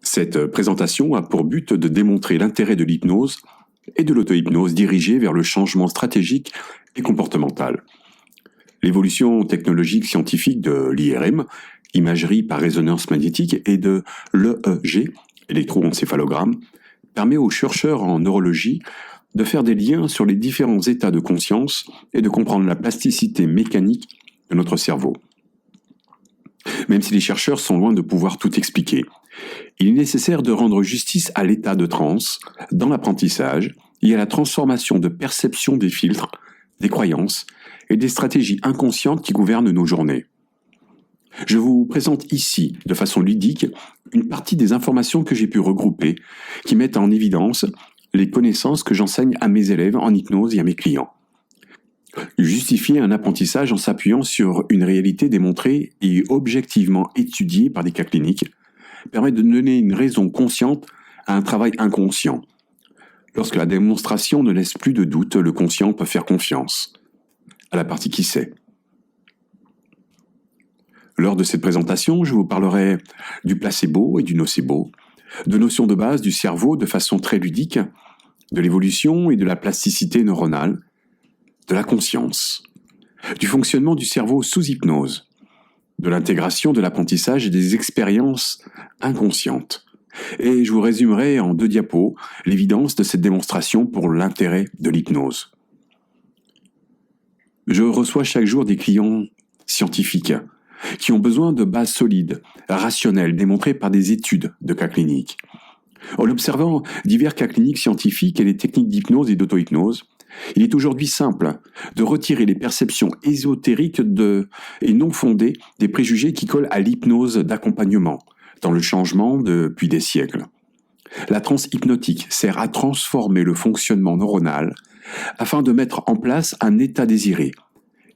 Cette présentation a pour but de démontrer l'intérêt de l'hypnose et de l'auto-hypnose dirigée vers le changement stratégique et comportemental. L'évolution technologique scientifique de l'IRM, imagerie par résonance magnétique, et de l'EEG, électroencéphalogramme, permet aux chercheurs en neurologie de faire des liens sur les différents états de conscience et de comprendre la plasticité mécanique de notre cerveau. Même si les chercheurs sont loin de pouvoir tout expliquer, il est nécessaire de rendre justice à l'état de transe dans l'apprentissage et à la transformation de perception des filtres, des croyances et des stratégies inconscientes qui gouvernent nos journées. Je vous présente ici, de façon ludique, une partie des informations que j'ai pu regrouper qui mettent en évidence les connaissances que j'enseigne à mes élèves en hypnose et à mes clients. Justifier un apprentissage en s'appuyant sur une réalité démontrée et objectivement étudiée par des cas cliniques permet de donner une raison consciente à un travail inconscient. Lorsque la démonstration ne laisse plus de doute, le conscient peut faire confiance à la partie qui sait. Lors de cette présentation, je vous parlerai du placebo et du nocebo, de notions de base du cerveau de façon très ludique, de l'évolution et de la plasticité neuronale, de la conscience, du fonctionnement du cerveau sous hypnose, de l'intégration de l'apprentissage et des expériences inconscientes. Et je vous résumerai en 2 diapos l'évidence de cette démonstration pour l'intérêt de l'hypnose. Je reçois chaque jour des clients scientifiques qui ont besoin de bases solides, rationnelles, démontrées par des études de cas cliniques. En observant divers cas cliniques scientifiques et les techniques d'hypnose et d'auto-hypnose, il est aujourd'hui simple de retirer les perceptions ésotériques et non fondées des préjugés qui collent à l'hypnose d'accompagnement dans le changement depuis des siècles. La transe hypnotique sert à transformer le fonctionnement neuronal afin de mettre en place un état désiré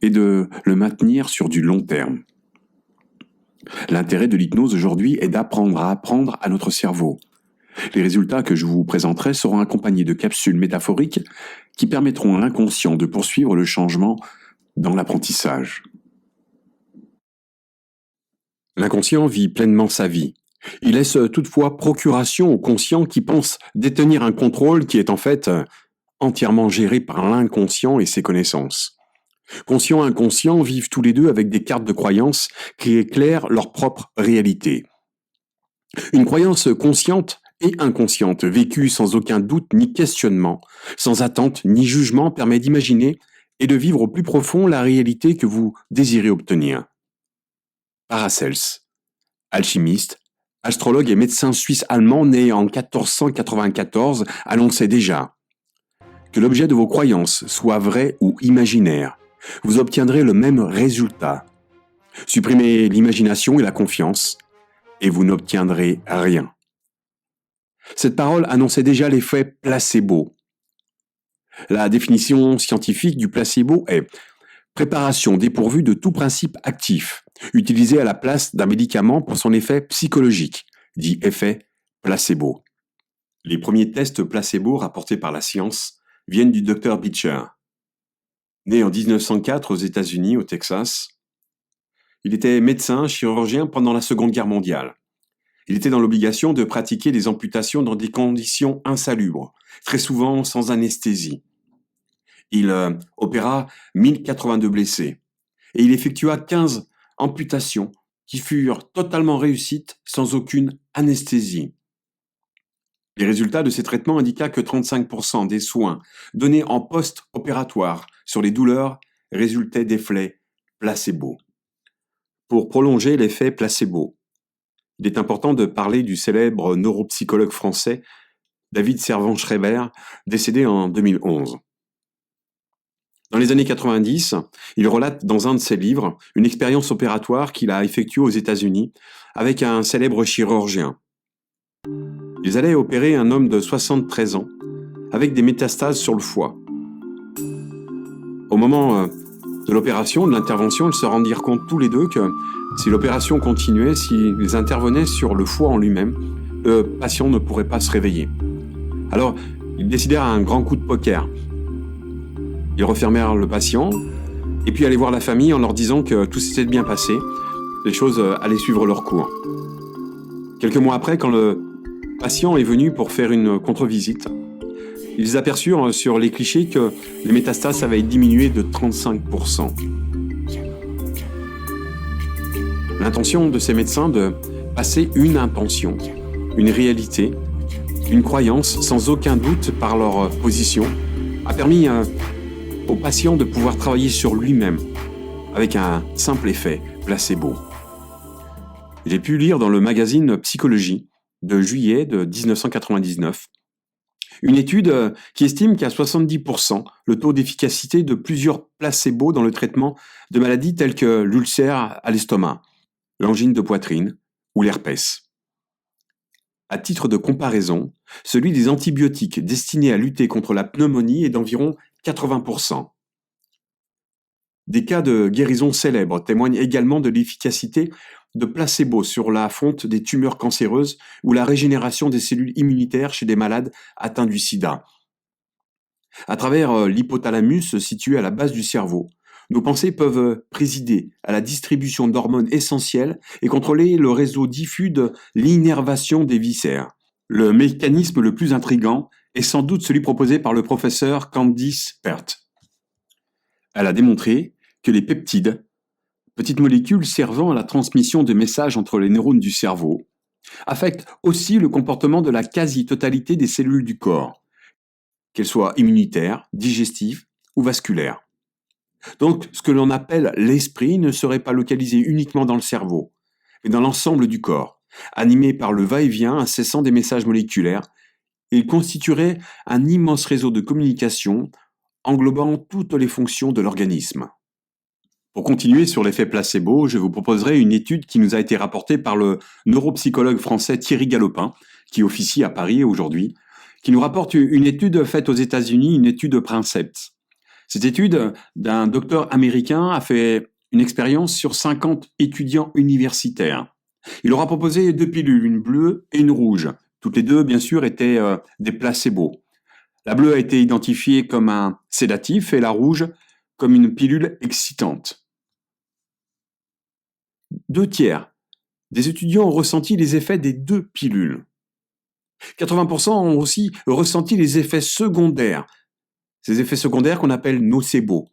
et de le maintenir sur du long terme. L'intérêt de l'hypnose aujourd'hui est d'apprendre à apprendre à notre cerveau. Les résultats que je vous présenterai seront accompagnés de capsules métaphoriques qui permettront à l'inconscient de poursuivre le changement dans l'apprentissage. L'inconscient vit pleinement sa vie. Il laisse toutefois procuration au conscient qui pense détenir un contrôle qui est en fait entièrement géré par l'inconscient et ses connaissances. Conscient et inconscient vivent tous les deux avec des cartes de croyances qui éclairent leur propre réalité. Une croyance consciente et inconsciente, vécue sans aucun doute ni questionnement, sans attente ni jugement, permet d'imaginer et de vivre au plus profond la réalité que vous désirez obtenir. Paracels, alchimiste, astrologue et médecin suisse-allemand né en 1494, annonçait déjà que l'objet de vos croyances soit vrai ou imaginaire, vous obtiendrez le même résultat. Supprimez l'imagination et la confiance, et vous n'obtiendrez rien. Cette parole annonçait déjà l'effet placebo. La définition scientifique du placebo est préparation dépourvue de tout principe actif, utilisée à la place d'un médicament pour son effet psychologique, dit effet placebo. Les premiers tests placebo rapportés par la science viennent du Dr Beecher. Né en 1904 aux États-Unis, au Texas, il était médecin chirurgien pendant la Seconde Guerre mondiale. Il était dans l'obligation de pratiquer des amputations dans des conditions insalubres, très souvent sans anesthésie. Il opéra 1082 blessés et il effectua 15 amputations qui furent totalement réussites sans aucune anesthésie. Les résultats de ces traitements indiquaient que 35% des soins donnés en post-opératoire sur les douleurs résultaient d'effets placebo. Pour prolonger l'effet placebo, il est important de parler du célèbre neuropsychologue français David Servan-Schreiber, décédé en 2011. Dans les années 90, il relate dans un de ses livres une expérience opératoire qu'il a effectuée aux États-Unis avec un célèbre chirurgien. Ils allaient opérer un homme de 73 ans avec des métastases sur le foie. Au moment de l'opération, de l'intervention, ils se rendirent compte tous les deux que si l'opération continuait, s'ils intervenaient sur le foie en lui-même, le patient ne pourrait pas se réveiller. Alors, ils décidèrent un grand coup de poker. Ils refermèrent le patient et puis allaient voir la famille en leur disant que tout s'était bien passé, les choses allaient suivre leur cours. Quelques mois après, quand le patient est venu pour faire une contre-visite. Ils aperçurent sur les clichés que les métastases avaient diminué de 35%. L'intention de ces médecins de passer une intention, une réalité, une croyance sans aucun doute par leur position, a permis au patient de pouvoir travailler sur lui-même avec un simple effet placebo. J'ai pu lire dans le magazine Psychologie de juillet de 1999 une étude qui estime qu'à 70% le taux d'efficacité de plusieurs placebos dans le traitement de maladies telles que l'ulcère à l'estomac, l'angine de poitrine ou l'herpès. À titre de comparaison, celui des antibiotiques destinés à lutter contre la pneumonie est d'environ 80%. Des cas de guérison célèbres témoignent également de l'efficacité de placebo sur la fonte des tumeurs cancéreuses ou la régénération des cellules immunitaires chez des malades atteints du sida. À travers l'hypothalamus situé à la base du cerveau, nos pensées peuvent présider à la distribution d'hormones essentielles et contrôler le réseau diffus de l'innervation des viscères. Le mécanisme le plus intrigant est sans doute celui proposé par le professeur Candice Pert. Elle a démontré que les peptides, petites molécules servant à la transmission de messages entre les neurones du cerveau, affectent aussi le comportement de la quasi-totalité des cellules du corps, qu'elles soient immunitaires, digestives ou vasculaires. Donc, ce que l'on appelle l'esprit ne serait pas localisé uniquement dans le cerveau, mais dans l'ensemble du corps, animé par le va-et-vient incessant des messages moléculaires. Il constituerait un immense réseau de communication englobant toutes les fonctions de l'organisme. Pour continuer sur l'effet placebo, je vous proposerai une étude qui nous a été rapportée par le neuropsychologue français Thierry Galopin, qui officie à Paris aujourd'hui, qui nous rapporte une étude faite aux États-Unis, une étude Princeps. Cette étude d'un docteur américain a fait une expérience sur 50 étudiants universitaires. Il leur a proposé 2 pilules, une bleue et une rouge. Toutes les deux, bien sûr, étaient des placebos. La bleue a été identifiée comme un sédatif et la rouge comme une pilule excitante. 2 tiers des étudiants ont ressenti les effets des 2 pilules. 80% ont aussi ressenti les effets secondaires. Ces effets secondaires qu'on appelle nocebo.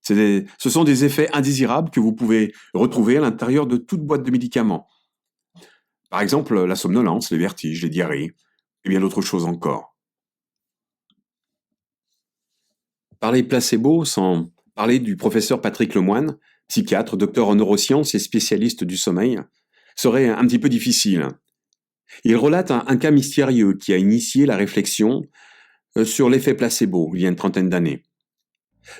Ce sont des effets indésirables que vous pouvez retrouver à l'intérieur de toute boîte de médicaments. Par exemple, la somnolence, les vertiges, les diarrhées, et bien d'autres choses encore. Parler placebo sans parler du professeur Patrick Lemoine, psychiatre, docteur en neurosciences et spécialiste du sommeil, serait un petit peu difficile. Il relate un cas mystérieux qui a initié la réflexion sur l'effet placebo il y a une trentaine d'années.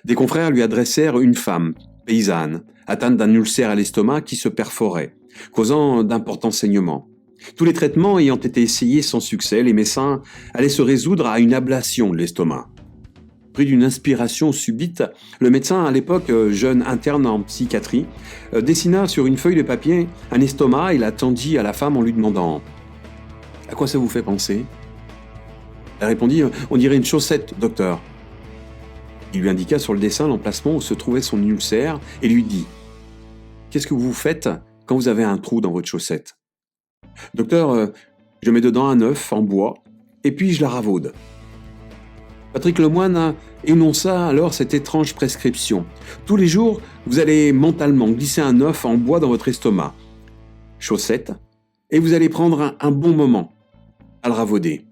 Des confrères lui adressèrent une femme, paysanne, atteinte d'un ulcère à l'estomac qui se perforait, causant d'importants saignements. Tous les traitements ayant été essayés sans succès, les médecins allaient se résoudre à une ablation de l'estomac. Pris d'une inspiration subite, le médecin, à l'époque jeune interne en psychiatrie, dessina sur une feuille de papier un estomac et la tendit à la femme en lui demandant « À quoi ça vous fait penser ?» Elle répondit « On dirait une chaussette, docteur. » Il lui indiqua sur le dessin l'emplacement où se trouvait son ulcère et lui dit « Qu'est-ce que vous faites quand vous avez un trou dans votre chaussette ?»« Docteur, je mets dedans un œuf en bois et puis je la ravaude. » Patrick Lemoine énonça alors cette étrange prescription. Tous les jours, vous allez mentalement glisser un œuf en bois dans votre estomac, chaussette, et vous allez prendre un bon moment à le ravauder.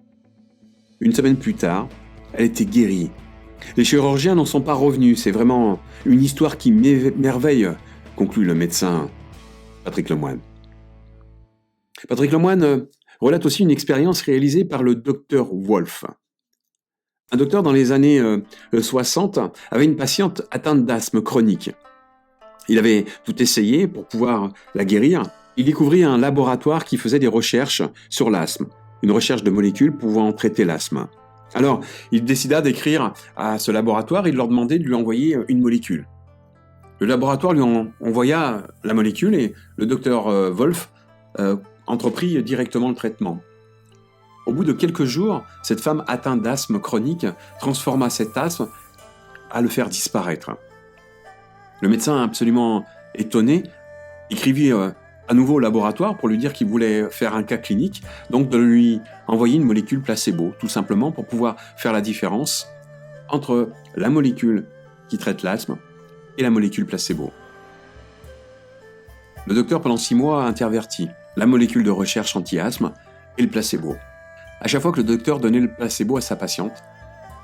Une semaine plus tard, elle était guérie. Les chirurgiens n'en sont pas revenus. C'est vraiment une histoire qui m'émerveille, conclut le médecin Patrick Lemoine. Patrick Lemoine relate aussi une expérience réalisée par le docteur Wolff. Un docteur dans les années 60 avait une patiente atteinte d'asthme chronique. Il avait tout essayé pour pouvoir la guérir. Il découvrit un laboratoire qui faisait des recherches sur l'asthme, une recherche de molécules pouvant traiter l'asthme. Alors, il décida d'écrire à ce laboratoire et de leur demander de lui envoyer une molécule. Le laboratoire lui envoya la molécule et le docteur Wolff entreprit directement le traitement. Au bout de quelques jours, cette femme atteinte d'asthme chronique transforma cet asthme à le faire disparaître. Le médecin, absolument étonné, écrivit à nouveau au laboratoire pour lui dire qu'il voulait faire un cas clinique, donc de lui envoyer une molécule placebo, tout simplement pour pouvoir faire la différence entre la molécule qui traite l'asthme et la molécule placebo. Le docteur, pendant 6 mois, a interverti la molécule de recherche anti-asthme et le placebo. À chaque fois que le docteur donnait le placebo à sa patiente,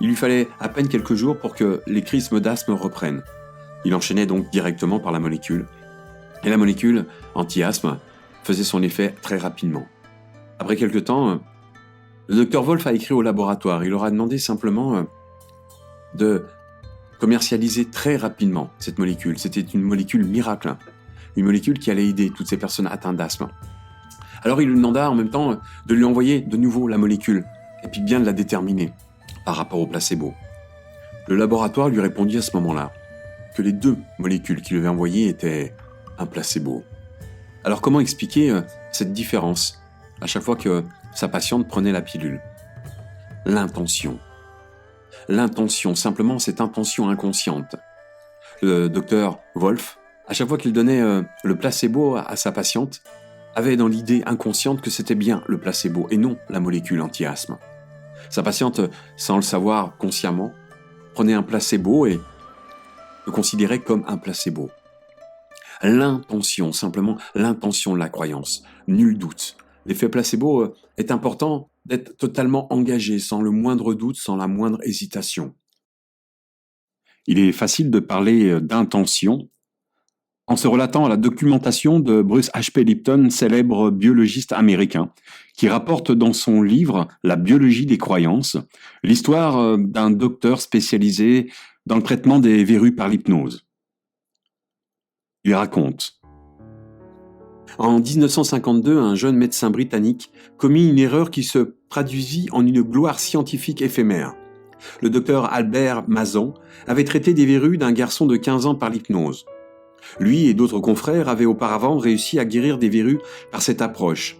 il lui fallait à peine quelques jours pour que les crises d'asthme reprennent. Il enchaînait donc directement par la molécule. Et la molécule anti-asthme faisait son effet très rapidement. Après quelques temps, le docteur Wolf a écrit au laboratoire. Il leur a demandé simplement de commercialiser très rapidement cette molécule. C'était une molécule miracle, une molécule qui allait aider toutes ces personnes atteintes d'asthme. Alors il lui demanda en même temps de lui envoyer de nouveau la molécule, et puis bien de la déterminer par rapport au placebo. Le laboratoire lui répondit à ce moment-là que les 2 molécules qu'il lui avait envoyées étaient un placebo. Alors comment expliquer cette différence à chaque fois que sa patiente prenait la pilule? L'intention. L'intention, simplement cette intention inconsciente. Le docteur Wolf, à chaque fois qu'il donnait le placebo à sa patiente, avait dans l'idée inconsciente que c'était bien le placebo et non la molécule anti-asthme. Sa patiente, sans le savoir consciemment, prenait un placebo et le considérait comme un placebo. L'intention, simplement l'intention de la croyance, nul doute. L'effet placebo est important d'être totalement engagé, sans le moindre doute, sans la moindre hésitation. Il est facile de parler d'intention en se relatant à la documentation de Bruce H.P. Lipton, célèbre biologiste américain, qui rapporte dans son livre La biologie des croyances l'histoire d'un docteur spécialisé dans le traitement des verrues par l'hypnose. Il raconte: en 1952, un jeune médecin britannique commit une erreur qui se traduisit en une gloire scientifique éphémère. Le docteur Albert Mason avait traité des verrues d'un garçon de 15 ans par l'hypnose. Lui et d'autres confrères avaient auparavant réussi à guérir des verrues par cette approche.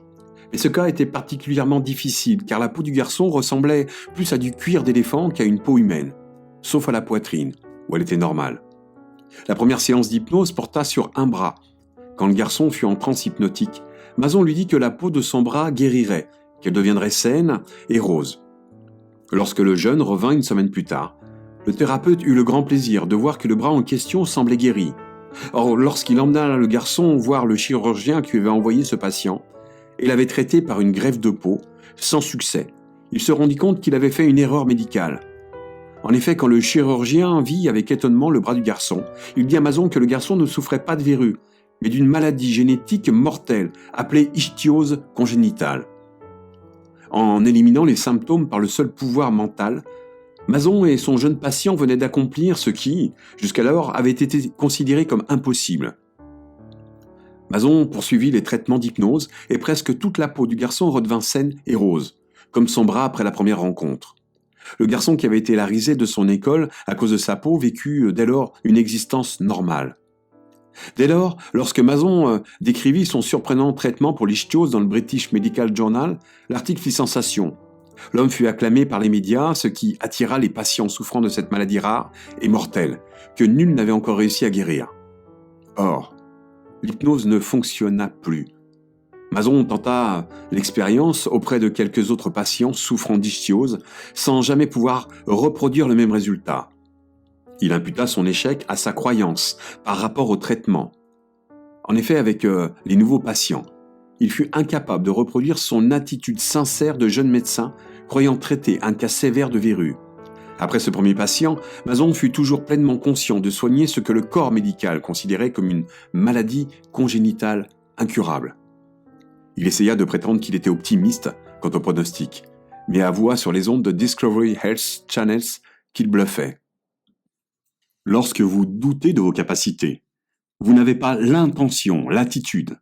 Mais ce cas était particulièrement difficile car la peau du garçon ressemblait plus à du cuir d'éléphant qu'à une peau humaine, sauf à la poitrine, où elle était normale. La première séance d'hypnose porta sur un bras. Quand le garçon fut en transe hypnotique, Mason lui dit que la peau de son bras guérirait, qu'elle deviendrait saine et rose. Lorsque le jeune revint une semaine plus tard, le thérapeute eut le grand plaisir de voir que le bras en question semblait guéri. Or, lorsqu'il emmena le garçon voir le chirurgien qui lui avait envoyé ce patient, et l'avait traité par une greffe de peau, sans succès, il se rendit compte qu'il avait fait une erreur médicale. En effet, quand le chirurgien vit avec étonnement le bras du garçon, il dit à Mason que le garçon ne souffrait pas de verrues, mais d'une maladie génétique mortelle, appelée ichthyose congénitale. En éliminant les symptômes par le seul pouvoir mental, Mason et son jeune patient venaient d'accomplir ce qui, jusqu'alors, avait été considéré comme impossible. Mason poursuivit les traitements d'hypnose et presque toute la peau du garçon redevint saine et rose, comme son bras après la première rencontre. Le garçon qui avait été la risée de son école à cause de sa peau vécut dès lors une existence normale. Dès lors, lorsque Mason décrivit son surprenant traitement pour l'ichthyose dans le British Medical Journal, l'article fit sensation. L'homme fut acclamé par les médias, ce qui attira les patients souffrant de cette maladie rare et mortelle, que nul n'avait encore réussi à guérir. Or, l'hypnose ne fonctionna plus. Mason tenta l'expérience auprès de quelques autres patients souffrant d'ichthyose, sans jamais pouvoir reproduire le même résultat. Il imputa son échec à sa croyance par rapport au traitement. En effet, avec les nouveaux patients, il fut incapable de reproduire son attitude sincère de jeune médecin croyant traiter un cas sévère de verrue. Après ce premier patient, Mason fut toujours pleinement conscient de soigner ce que le corps médical considérait comme une maladie congénitale incurable. Il essaya de prétendre qu'il était optimiste quant au pronostic, mais avoua sur les ondes de Discovery Health Channels qu'il bluffait. Lorsque vous doutez de vos capacités, vous n'avez pas l'intention, l'attitude.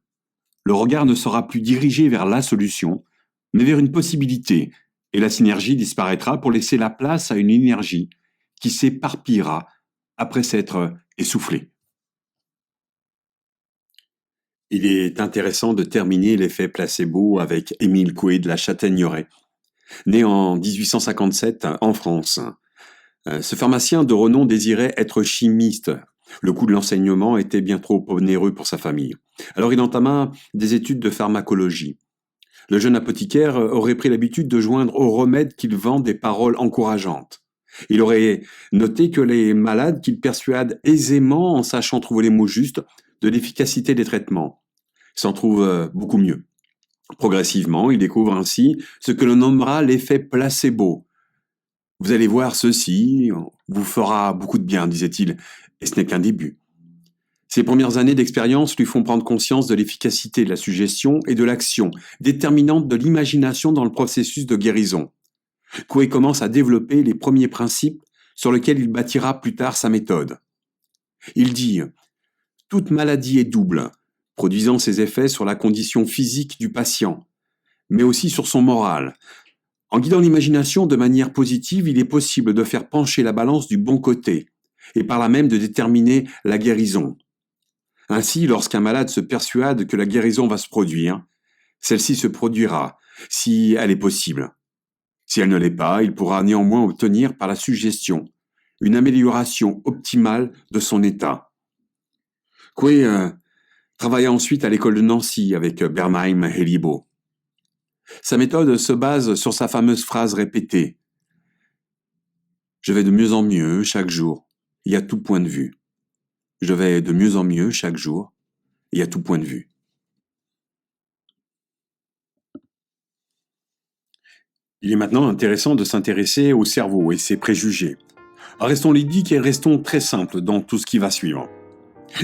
Le regard ne sera plus dirigé vers la solution, mais vers une possibilité, et la synergie disparaîtra pour laisser la place à une énergie qui s'éparpillera après s'être essoufflée. Il est intéressant de terminer l'effet placebo avec Émile Coué de la Châtaigneraie, né en 1857 en France. Ce pharmacien de renom désirait être chimiste. Le coût de l'enseignement était bien trop onéreux pour sa famille. Alors il entama des études de pharmacologie. Le jeune apothicaire aurait pris l'habitude de joindre aux remèdes qu'il vend des paroles encourageantes. Il aurait noté que les malades qu'il persuade aisément, en sachant trouver les mots justes, de l'efficacité des traitements, s'en trouvent beaucoup mieux. Progressivement, il découvre ainsi ce que l'on nommera l'effet placebo. Vous allez voir, ceci vous fera beaucoup de bien, disait-il, et ce n'est qu'un début. Ses premières années d'expérience lui font prendre conscience de l'efficacité de la suggestion et de l'action, déterminante de l'imagination dans le processus de guérison. Coué commence à développer les premiers principes sur lesquels il bâtira plus tard sa méthode. Il dit « Toute maladie est double, produisant ses effets sur la condition physique du patient, mais aussi sur son moral. En guidant l'imagination de manière positive, il est possible de faire pencher la balance du bon côté, et par là même de déterminer la guérison. Ainsi, lorsqu'un malade se persuade que la guérison va se produire, celle-ci se produira, si elle est possible. Si elle ne l'est pas, il pourra néanmoins obtenir par la suggestion une amélioration optimale de son état. Coué travailla ensuite à l'école de Nancy avec Bernheim et Libaud. Sa méthode se base sur sa fameuse phrase répétée « Je vais de mieux en mieux chaque jour, et à tout point de vue. Je vais de mieux en mieux chaque jour, et à tout point de vue. » Il est maintenant intéressant de s'intéresser au cerveau et ses préjugés. Restons ludiques et restons très simples dans tout ce qui va suivre.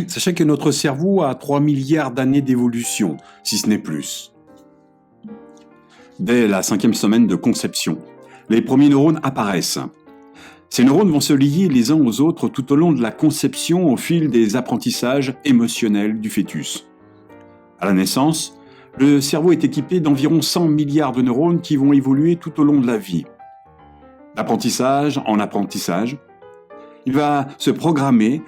Sachez que notre cerveau a 3 milliards d'années d'évolution, si ce n'est plus. Dès la 5e semaine de conception, les premiers neurones apparaissent. Ces neurones vont se lier les uns aux autres tout au long de la conception au fil des apprentissages émotionnels du fœtus. À la naissance, le cerveau est équipé d'environ 100 milliards de neurones qui vont évoluer tout au long de la vie. D'apprentissage en apprentissage, il va se programmer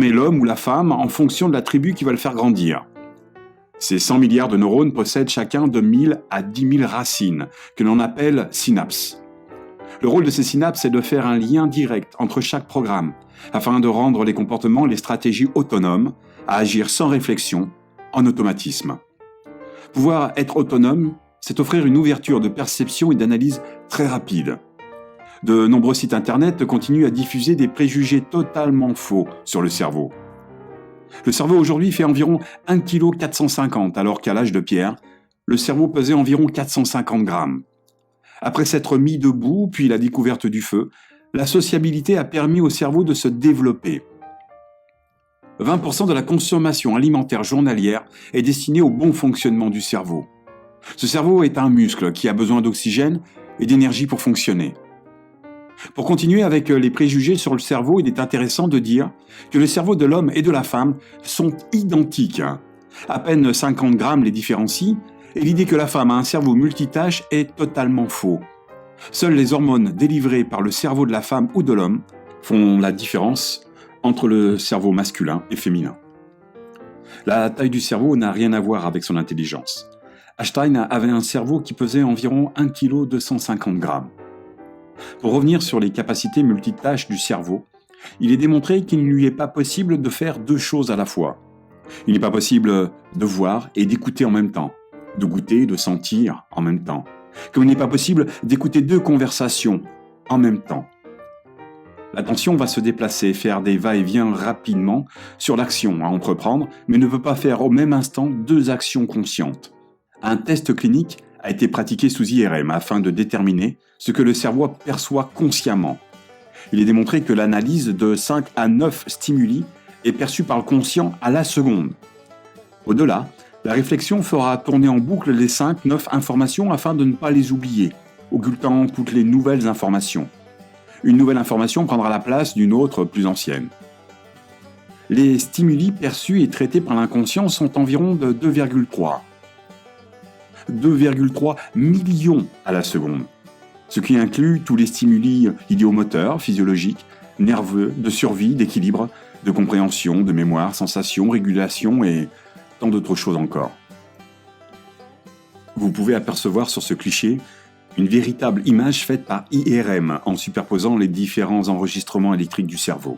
l'homme ou la femme en fonction de la tribu qui va le faire grandir. Ces 100 milliards de neurones possèdent chacun de 1000 à 10 000 racines, que l'on appelle synapses. Le rôle de ces synapses est de faire un lien direct entre chaque programme, afin de rendre les comportements et les stratégies autonomes, à agir sans réflexion, en automatisme. Pouvoir être autonome, c'est offrir une ouverture de perception et d'analyse très rapide. De nombreux sites internet continuent à diffuser des préjugés totalement faux sur le cerveau. Le cerveau aujourd'hui fait environ 1,450 kg, alors qu'à l'âge de pierre, le cerveau pesait environ 450 grammes. Après s'être mis debout, puis la découverte du feu, la sociabilité a permis au cerveau de se développer. 20% de la consommation alimentaire journalière est destinée au bon fonctionnement du cerveau. Ce cerveau est un muscle qui a besoin d'oxygène et d'énergie pour fonctionner. Pour continuer avec les préjugés sur le cerveau, il est intéressant de dire que le cerveau de l'homme et de la femme sont identiques. À peine 50 grammes les différencient, et l'idée que la femme a un cerveau multitâche est totalement faux. Seules les hormones délivrées par le cerveau de la femme ou de l'homme font la différence entre le cerveau masculin et féminin. La taille du cerveau n'a rien à voir avec son intelligence. Einstein avait un cerveau qui pesait environ 1,250 kg. Pour revenir sur les capacités multitâches du cerveau, il est démontré qu'il ne lui est pas possible de faire deux choses à la fois. Il n'est pas possible de voir et d'écouter en même temps, de goûter et de sentir en même temps, comme il n'est pas possible d'écouter deux conversations en même temps. L'attention va se déplacer, faire des va-et-vient rapidement sur l'action à entreprendre, mais ne peut pas faire au même instant deux actions conscientes. Un test clinique a été pratiqué sous IRM afin de déterminer ce que le cerveau perçoit consciemment. Il est démontré que l'analyse de 5 à 9 stimuli est perçue par le conscient à la seconde. Au-delà, la réflexion fera tourner en boucle les 5-9 informations afin de ne pas les oublier, occultant toutes les nouvelles informations. Une nouvelle information prendra la place d'une autre plus ancienne. Les stimuli perçus et traités par l'inconscient sont environ de 2,3 millions à la seconde, ce qui inclut tous les stimuli idéomoteurs, physiologiques, nerveux, de survie, d'équilibre, de compréhension, de mémoire, sensation, régulation et tant d'autres choses encore. Vous pouvez apercevoir sur ce cliché une véritable image faite par IRM en superposant les différents enregistrements électriques du cerveau.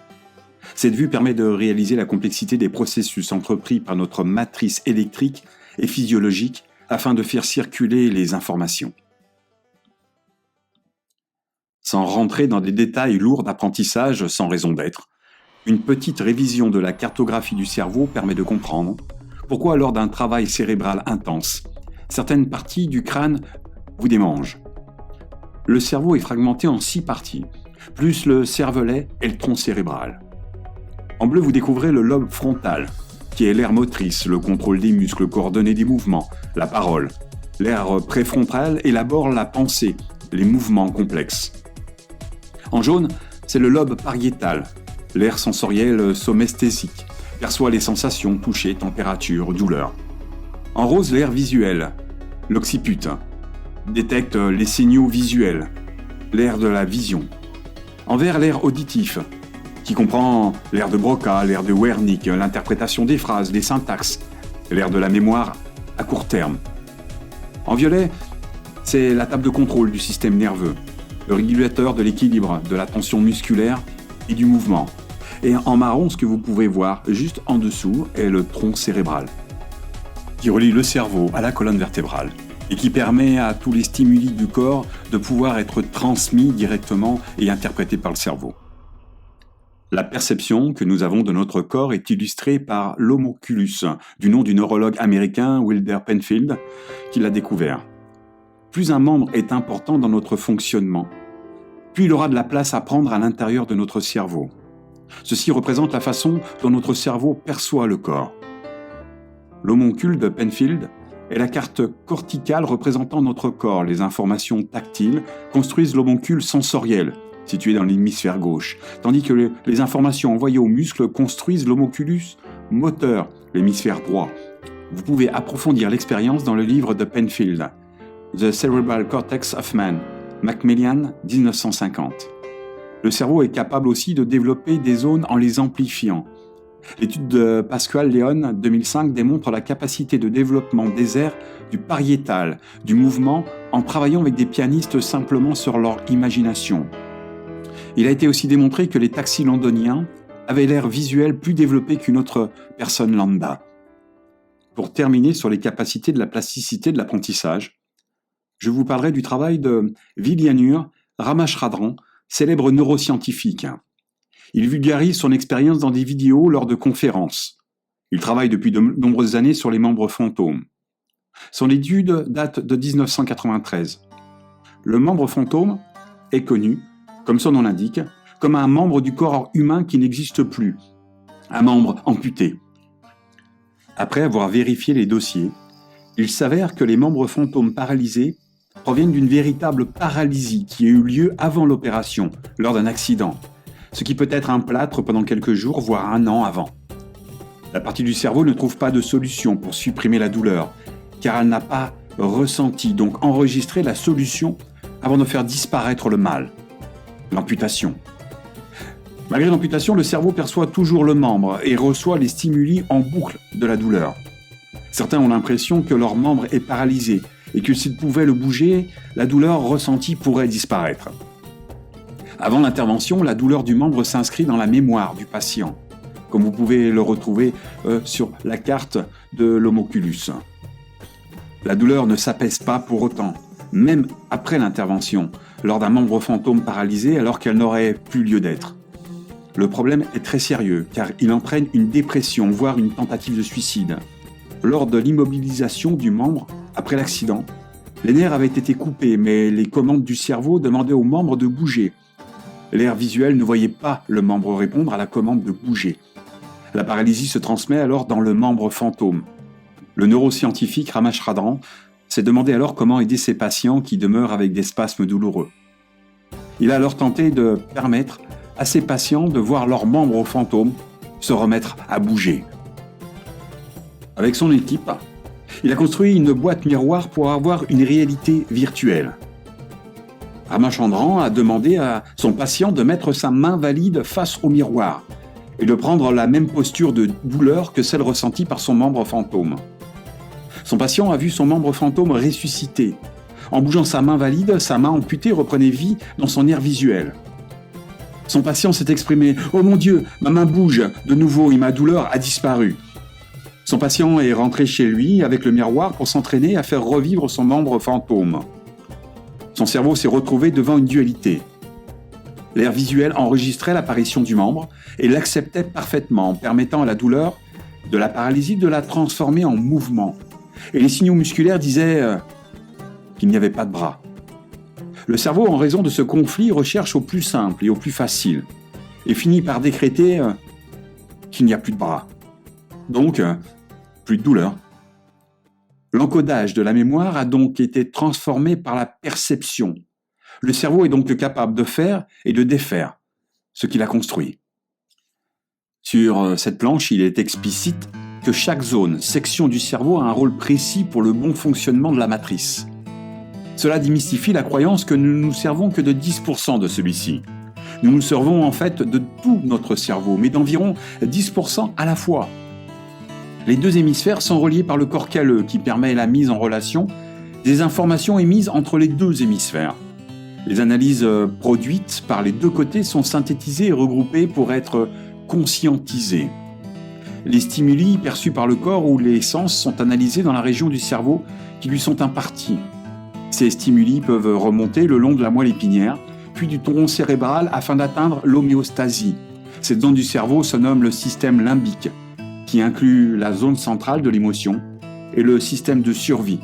Cette vue permet de réaliser la complexité des processus entrepris par notre matrice électrique et physiologique afin de faire circuler les informations. Sans rentrer dans des détails lourds d'apprentissage sans raison d'être, une petite révision de la cartographie du cerveau permet de comprendre pourquoi lors d'un travail cérébral intense, certaines parties du crâne vous démangent. Le cerveau est fragmenté en 6 parties, plus le cervelet et le tronc cérébral. En bleu, vous découvrez le lobe frontal, qui est l'aire motrice, le contrôle des muscles, coordonner des mouvements, la parole. L'aire préfrontale élabore la pensée, les mouvements complexes. En jaune, c'est le lobe pariétal, l'aire sensorielle somesthésique, perçoit les sensations, toucher, température, douleur. En rose, l'aire visuelle, l'occiput, détecte les signaux visuels, l'aire de la vision. En vert, l'aire auditif, qui comprend l'aire de Broca, l'aire de Wernicke, l'interprétation des phrases, les syntaxes, l'aire de la mémoire à court terme. En violet, c'est la table de contrôle du système nerveux, le régulateur de l'équilibre, de la tension musculaire et du mouvement. Et en marron, ce que vous pouvez voir juste en dessous est le tronc cérébral, qui relie le cerveau à la colonne vertébrale et qui permet à tous les stimuli du corps de pouvoir être transmis directement et interprétés par le cerveau. La perception que nous avons de notre corps est illustrée par l'homunculus, du nom du neurologue américain Wilder Penfield, qui l'a découvert. Plus un membre est important dans notre fonctionnement, plus il aura de la place à prendre à l'intérieur de notre cerveau. Ceci représente la façon dont notre cerveau perçoit le corps. L'homuncule de Penfield est la carte corticale représentant notre corps. Les informations tactiles construisent l'homuncule sensoriel, situé dans l'hémisphère gauche, tandis que les informations envoyées aux muscles construisent l'homunculus moteur, l'hémisphère droit. Vous pouvez approfondir l'expérience dans le livre de Penfield, The Cerebral Cortex of Man, Macmillan, 1950. Le cerveau est capable aussi de développer des zones en les amplifiant. L'étude de Pascual Leon, 2005, démontre la capacité de développement des aires du pariétal, du mouvement, en travaillant avec des pianistes simplement sur leur imagination. Il a été aussi démontré que les taxis londoniens avaient l'aire visuelle plus développée qu'une autre personne lambda. Pour terminer sur les capacités de la plasticité de l'apprentissage, je vous parlerai du travail de Vilyanur Ramachandran, célèbre neuroscientifique. Il vulgarise son expérience dans des vidéos lors de conférences. Il travaille depuis de nombreuses années sur les membres fantômes. Son étude date de 1993. Le membre fantôme est connu, comme son nom l'indique, comme un membre du corps humain qui n'existe plus, un membre amputé. Après avoir vérifié les dossiers, il s'avère que les membres fantômes paralysés proviennent d'une véritable paralysie qui a eu lieu avant l'opération, lors d'un accident, ce qui peut être un plâtre pendant quelques jours, voire un an avant. La partie du cerveau ne trouve pas de solution pour supprimer la douleur, car elle n'a pas ressenti, donc enregistré la solution avant de faire disparaître le mal, l'amputation. Malgré l'amputation, le cerveau perçoit toujours le membre et reçoit les stimuli en boucle de la douleur. Certains ont l'impression que leur membre est paralysé et que s'ils pouvaient le bouger, la douleur ressentie pourrait disparaître. Avant l'intervention, la douleur du membre s'inscrit dans la mémoire du patient, comme vous pouvez le retrouver sur la carte de l'homunculus. La douleur ne s'apaise pas pour autant, même après l'intervention, lors d'un membre fantôme paralysé alors qu'elle n'aurait plus lieu d'être. Le problème est très sérieux, car il entraîne une dépression, voire une tentative de suicide. Lors de l'immobilisation du membre, après l'accident, les nerfs avaient été coupés, mais les commandes du cerveau demandaient au membre de bouger. L'aire visuelle ne voyait pas le membre répondre à la commande de bouger. La paralysie se transmet alors dans le membre fantôme. Le neuroscientifique Ramachandran s'est demandé alors comment aider ces patients qui demeurent avec des spasmes douloureux. Il a alors tenté de permettre à ces patients de voir leur membre fantôme se remettre à bouger. Avec son équipe, il a construit une boîte miroir pour avoir une réalité virtuelle. Ramachandran a demandé à son patient de mettre sa main valide face au miroir et de prendre la même posture de douleur que celle ressentie par son membre fantôme. Son patient a vu son membre fantôme ressusciter. En bougeant sa main valide, sa main amputée reprenait vie dans son aire visuelle. Son patient s'est exprimé « Oh mon Dieu, ma main bouge de nouveau et ma douleur a disparu ». Son patient est rentré chez lui avec le miroir pour s'entraîner à faire revivre son membre fantôme. Son cerveau s'est retrouvé devant une dualité. L'air visuel enregistrait l'apparition du membre et l'acceptait parfaitement, permettant à la douleur de la paralysie de la transformer en mouvement. Et les signaux musculaires disaient qu'il n'y avait pas de bras. Le cerveau, en raison de ce conflit, recherche au plus simple et au plus facile, et finit par décréter qu'il n'y a plus de bras. Donc, plus de douleur. L'encodage de la mémoire a donc été transformé par la perception. Le cerveau est donc capable de faire et de défaire ce qu'il a construit. Sur cette planche, il est explicite que chaque zone, section du cerveau a un rôle précis pour le bon fonctionnement de la matrice. Cela démystifie la croyance que nous ne nous servons que de 10% de celui-ci. Nous nous servons en fait de tout notre cerveau, mais d'environ 10% à la fois. Les deux hémisphères sont reliés par le corps calleux qui permet la mise en relation des informations émises entre les deux hémisphères. Les analyses produites par les deux côtés sont synthétisées et regroupées pour être conscientisées. Les stimuli perçus par le corps ou les sens sont analysés dans la région du cerveau qui lui sont impartis. Ces stimuli peuvent remonter le long de la moelle épinière, puis du tronc cérébral afin d'atteindre l'homéostasie. Cette zone du cerveau se nomme le système limbique, qui inclut la zone centrale de l'émotion, et le système de survie,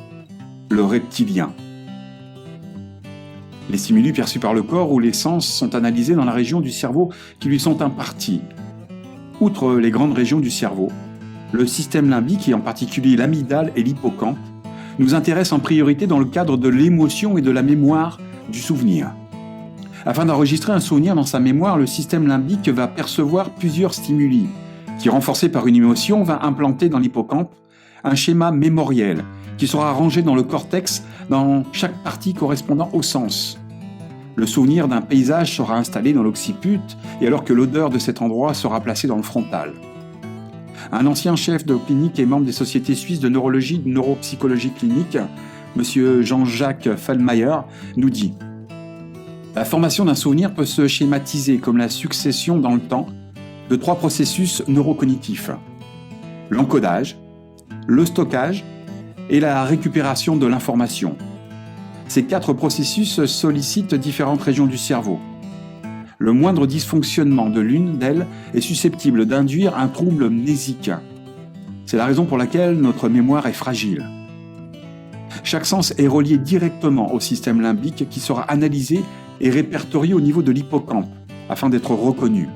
le reptilien. Les stimuli perçus par le corps ou les sens sont analysés dans la région du cerveau qui lui sont impartis. Outre les grandes régions du cerveau, le système limbique, et en particulier l'amygdale et l'hippocampe, nous intéresse en priorité dans le cadre de l'émotion et de la mémoire du souvenir. Afin d'enregistrer un souvenir dans sa mémoire, le système limbique va percevoir plusieurs stimuli, qui, renforcés par une émotion, va implanter dans l'hippocampe un schéma mémoriel qui sera rangé dans le cortex dans chaque partie correspondant au sens. Le souvenir d'un paysage sera installé dans l'occiput, et alors que l'odeur de cet endroit sera placée dans le frontal. Un ancien chef de clinique et membre des sociétés suisses de neurologie et de neuropsychologie clinique, M. Jean-Jacques Feldmayer, nous dit « La formation d'un souvenir peut se schématiser comme la succession dans le temps de 3 processus neurocognitifs. L'encodage, le stockage et la récupération de l'information. Ces 4 processus sollicitent différentes régions du cerveau. Le moindre dysfonctionnement de l'une d'elles est susceptible d'induire un trouble mnésique. C'est la raison pour laquelle notre mémoire est fragile. Chaque sens est relié directement au système limbique qui sera analysé et répertorié au niveau de l'hippocampe afin d'être reconnu.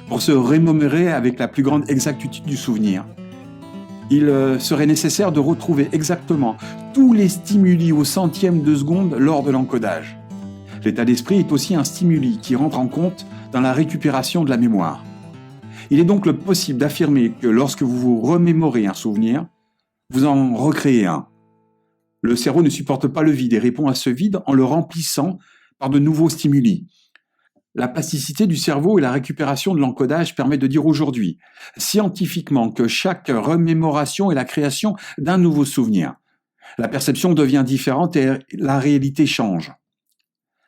Pour se remémorer avec la plus grande exactitude du souvenir, il serait nécessaire de retrouver exactement tous les stimuli au centième de seconde lors de l'encodage. L'état d'esprit est aussi un stimuli qui rentre en compte dans la récupération de la mémoire. Il est donc possible d'affirmer que lorsque vous vous remémorez un souvenir, vous en recréez un. Le cerveau ne supporte pas le vide et répond à ce vide en le remplissant par de nouveaux stimuli. La plasticité du cerveau et la récupération de l'encodage permettent de dire aujourd'hui, scientifiquement, que chaque remémoration est la création d'un nouveau souvenir. La perception devient différente et la réalité change.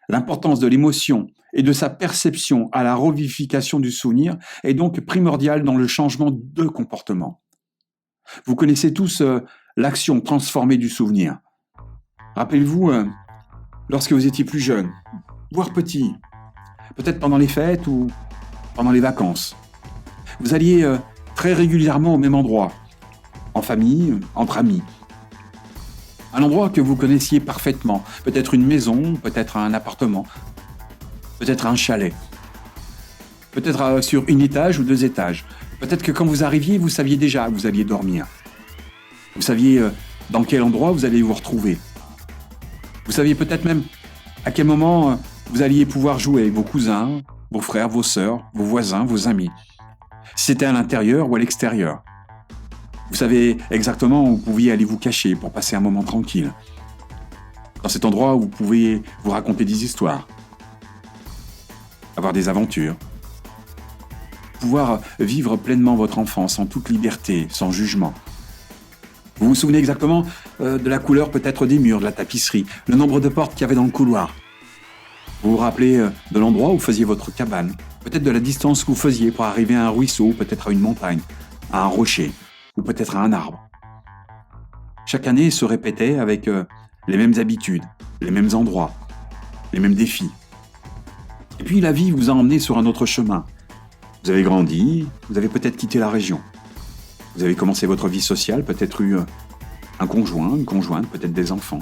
L'importance de l'émotion et de sa perception à la revivification du souvenir est donc primordiale dans le changement de comportement. Vous connaissez tous l'action transformée du souvenir. Rappelez-vous, lorsque vous étiez plus jeune, voire petit, peut-être pendant les fêtes ou pendant les vacances, vous alliez très régulièrement au même endroit, en famille, entre amis. Un endroit que vous connaissiez parfaitement, peut-être une maison, peut-être un appartement, peut-être un chalet, peut-être sur un étage ou 2 étages. Peut-être que quand vous arriviez, vous saviez déjà où vous alliez dormir. Vous saviez dans quel endroit vous alliez vous retrouver. Vous saviez peut-être même à quel moment vous alliez pouvoir jouer avec vos cousins, vos frères, vos sœurs, vos voisins, vos amis. Si c'était à l'intérieur ou à l'extérieur. Vous savez exactement où vous pouviez aller vous cacher pour passer un moment tranquille. Dans cet endroit où vous pouvez vous raconter des histoires, avoir des aventures, pouvoir vivre pleinement votre enfance en toute liberté, sans jugement. Vous vous souvenez exactement de la couleur peut-être des murs, de la tapisserie, le nombre de portes qu'il y avait dans le couloir. Vous vous rappelez de l'endroit où vous faisiez votre cabane, peut-être de la distance que vous faisiez pour arriver à un ruisseau, peut-être à une montagne, à un rocher, ou peut-être à un arbre. Chaque année se répétait avec les mêmes habitudes, les mêmes endroits, les mêmes défis. Et puis la vie vous a emmené sur un autre chemin. Vous avez grandi, vous avez peut-être quitté la région. Vous avez commencé votre vie sociale, peut-être eu un conjoint, une conjointe, peut-être des enfants.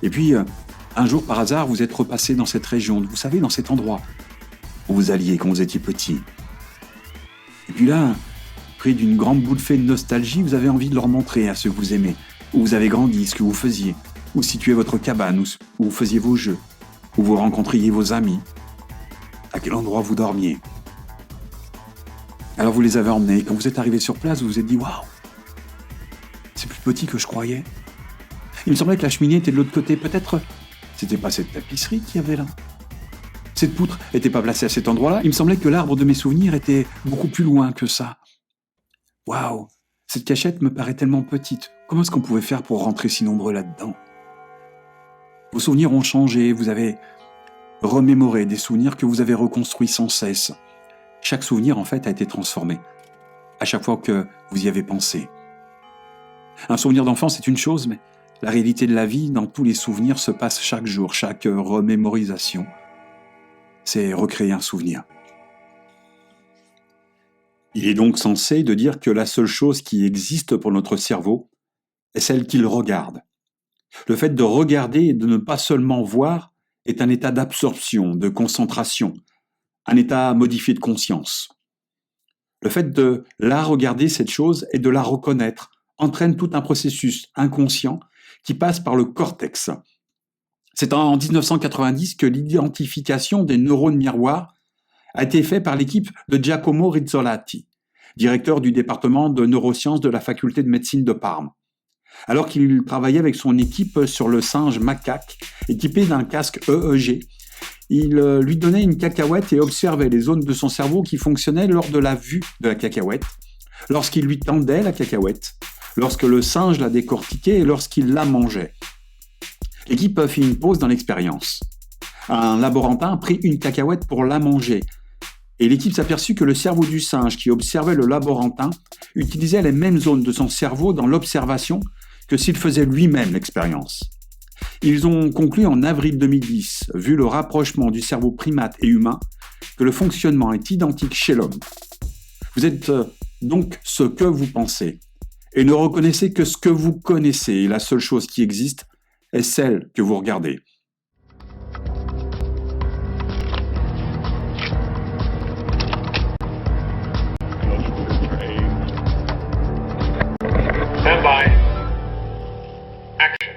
Et puis, un jour par hasard, vous êtes repassé dans cette région, vous savez, dans cet endroit où vous alliez quand vous étiez petit. Et puis là, pris d'une grande bouffée de nostalgie, vous avez envie de leur montrer à ceux que vous aimez, où vous avez grandi, ce que vous faisiez, où situait votre cabane, où vous faisiez vos jeux, où vous rencontriez vos amis, à quel endroit vous dormiez. Alors vous les avez emmenés, quand vous êtes arrivé sur place, vous vous êtes dit « Waouh, c'est plus petit que je croyais ». Il me semblait que la cheminée était de l'autre côté, peut-être c'était pas cette tapisserie qu'il y avait là. Cette poutre n'était pas placée à cet endroit-là, il me semblait que l'arbre de mes souvenirs était beaucoup plus loin que ça. Waouh, cette cachette me paraît tellement petite, comment est-ce qu'on pouvait faire pour rentrer si nombreux là-dedans? Vos souvenirs ont changé, vous avez remémoré des souvenirs que vous avez reconstruits sans cesse. Chaque souvenir, en fait, a été transformé, à chaque fois que vous y avez pensé. Un souvenir d'enfant, c'est une chose, mais la réalité de la vie, dans tous les souvenirs, se passe chaque jour, chaque remémorisation. C'est recréer un souvenir. Il est donc censé de dire que la seule chose qui existe pour notre cerveau est celle qu'il regarde. Le fait de regarder et de ne pas seulement voir est un état d'absorption, de concentration, un état modifié de conscience. Le fait de la regarder, cette chose, et de la reconnaître, entraîne tout un processus inconscient qui passe par le cortex. C'est en 1990 que l'identification des neurones miroirs a été faite par l'équipe de Giacomo Rizzolatti, directeur du département de neurosciences de la faculté de médecine de Parme. Alors qu'il travaillait avec son équipe sur le singe macaque, équipé d'un casque EEG, il lui donnait une cacahuète et observait les zones de son cerveau qui fonctionnaient lors de la vue de la cacahuète, lorsqu'il lui tendait la cacahuète, lorsque le singe la décortiquait et lorsqu'il la mangeait. L'équipe fit une pause dans l'expérience. Un laborantin prit une cacahuète pour la manger, et l'équipe s'aperçut que le cerveau du singe qui observait le laborantin utilisait les mêmes zones de son cerveau dans l'observation que s'il faisait lui-même l'expérience. Ils ont conclu en avril 2010, vu le rapprochement du cerveau primate et humain, que le fonctionnement est identique chez l'homme. Vous êtes donc ce que vous pensez, et ne reconnaissez que ce que vous connaissez, et la seule chose qui existe est celle que vous regardez. Stand by. Action.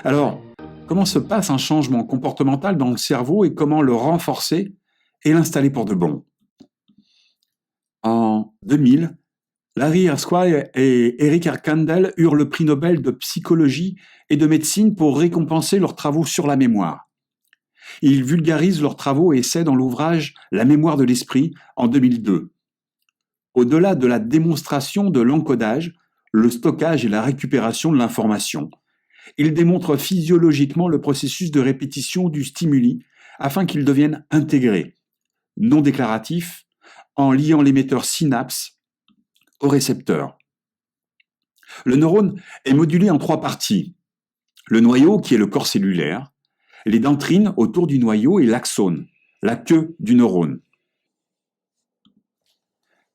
Alors, comment se passe un changement comportemental dans le cerveau et comment le renforcer et l'installer pour de bon? En 2000, Larry Erskine et Eric Arkandel eurent le prix Nobel de psychologie et de médecine pour récompenser leurs travaux sur la mémoire. Ils vulgarisent leurs travaux et essais dans l'ouvrage La mémoire de l'esprit en 2002. au-delà de la démonstration de l'encodage, le stockage et la récupération de l'information. Il démontre physiologiquement le processus de répétition du stimuli afin qu'il devienne intégré, non déclaratif, en liant l'émetteur synapse au récepteur. Le neurone est modulé en 3 parties. Le noyau, qui est le corps cellulaire, les dendrines autour du noyau et l'axone, la queue du neurone.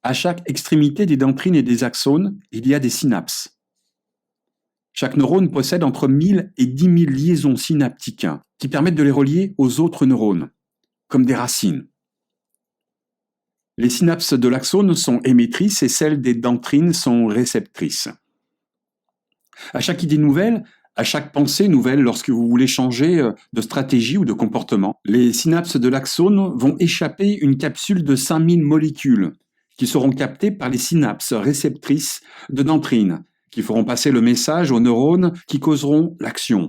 À chaque extrémité des dendrines et des axones, il y a des synapses. Chaque neurone possède entre 1000 et 10 000 liaisons synaptiques qui permettent de les relier aux autres neurones, comme des racines. Les synapses de l'axone sont émettrices et celles des dendrines sont réceptrices. À chaque idée nouvelle, à chaque pensée nouvelle, lorsque vous voulez changer de stratégie ou de comportement, les synapses de l'axone vont échapper une capsule de 5000 molécules qui seront captées par les synapses réceptrices de dendrines, qui feront passer le message aux neurones qui causeront l'action.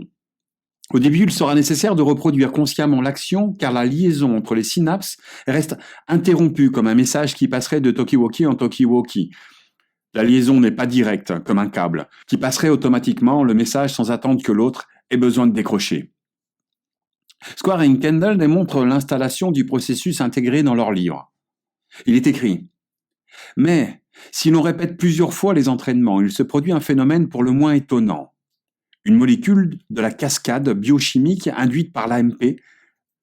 Au début, il sera nécessaire de reproduire consciemment l'action car la liaison entre les synapses reste interrompue comme un message qui passerait de talkie-walkie en talkie-walkie. La liaison n'est pas directe comme un câble qui passerait automatiquement le message sans attendre que l'autre ait besoin de décrocher. Square et Kendall démontrent l'installation du processus intégré dans leur livre. Il est écrit « Mais si l'on répète plusieurs fois les entraînements, il se produit un phénomène pour le moins étonnant. Une molécule de la cascade biochimique induite par l'AMP,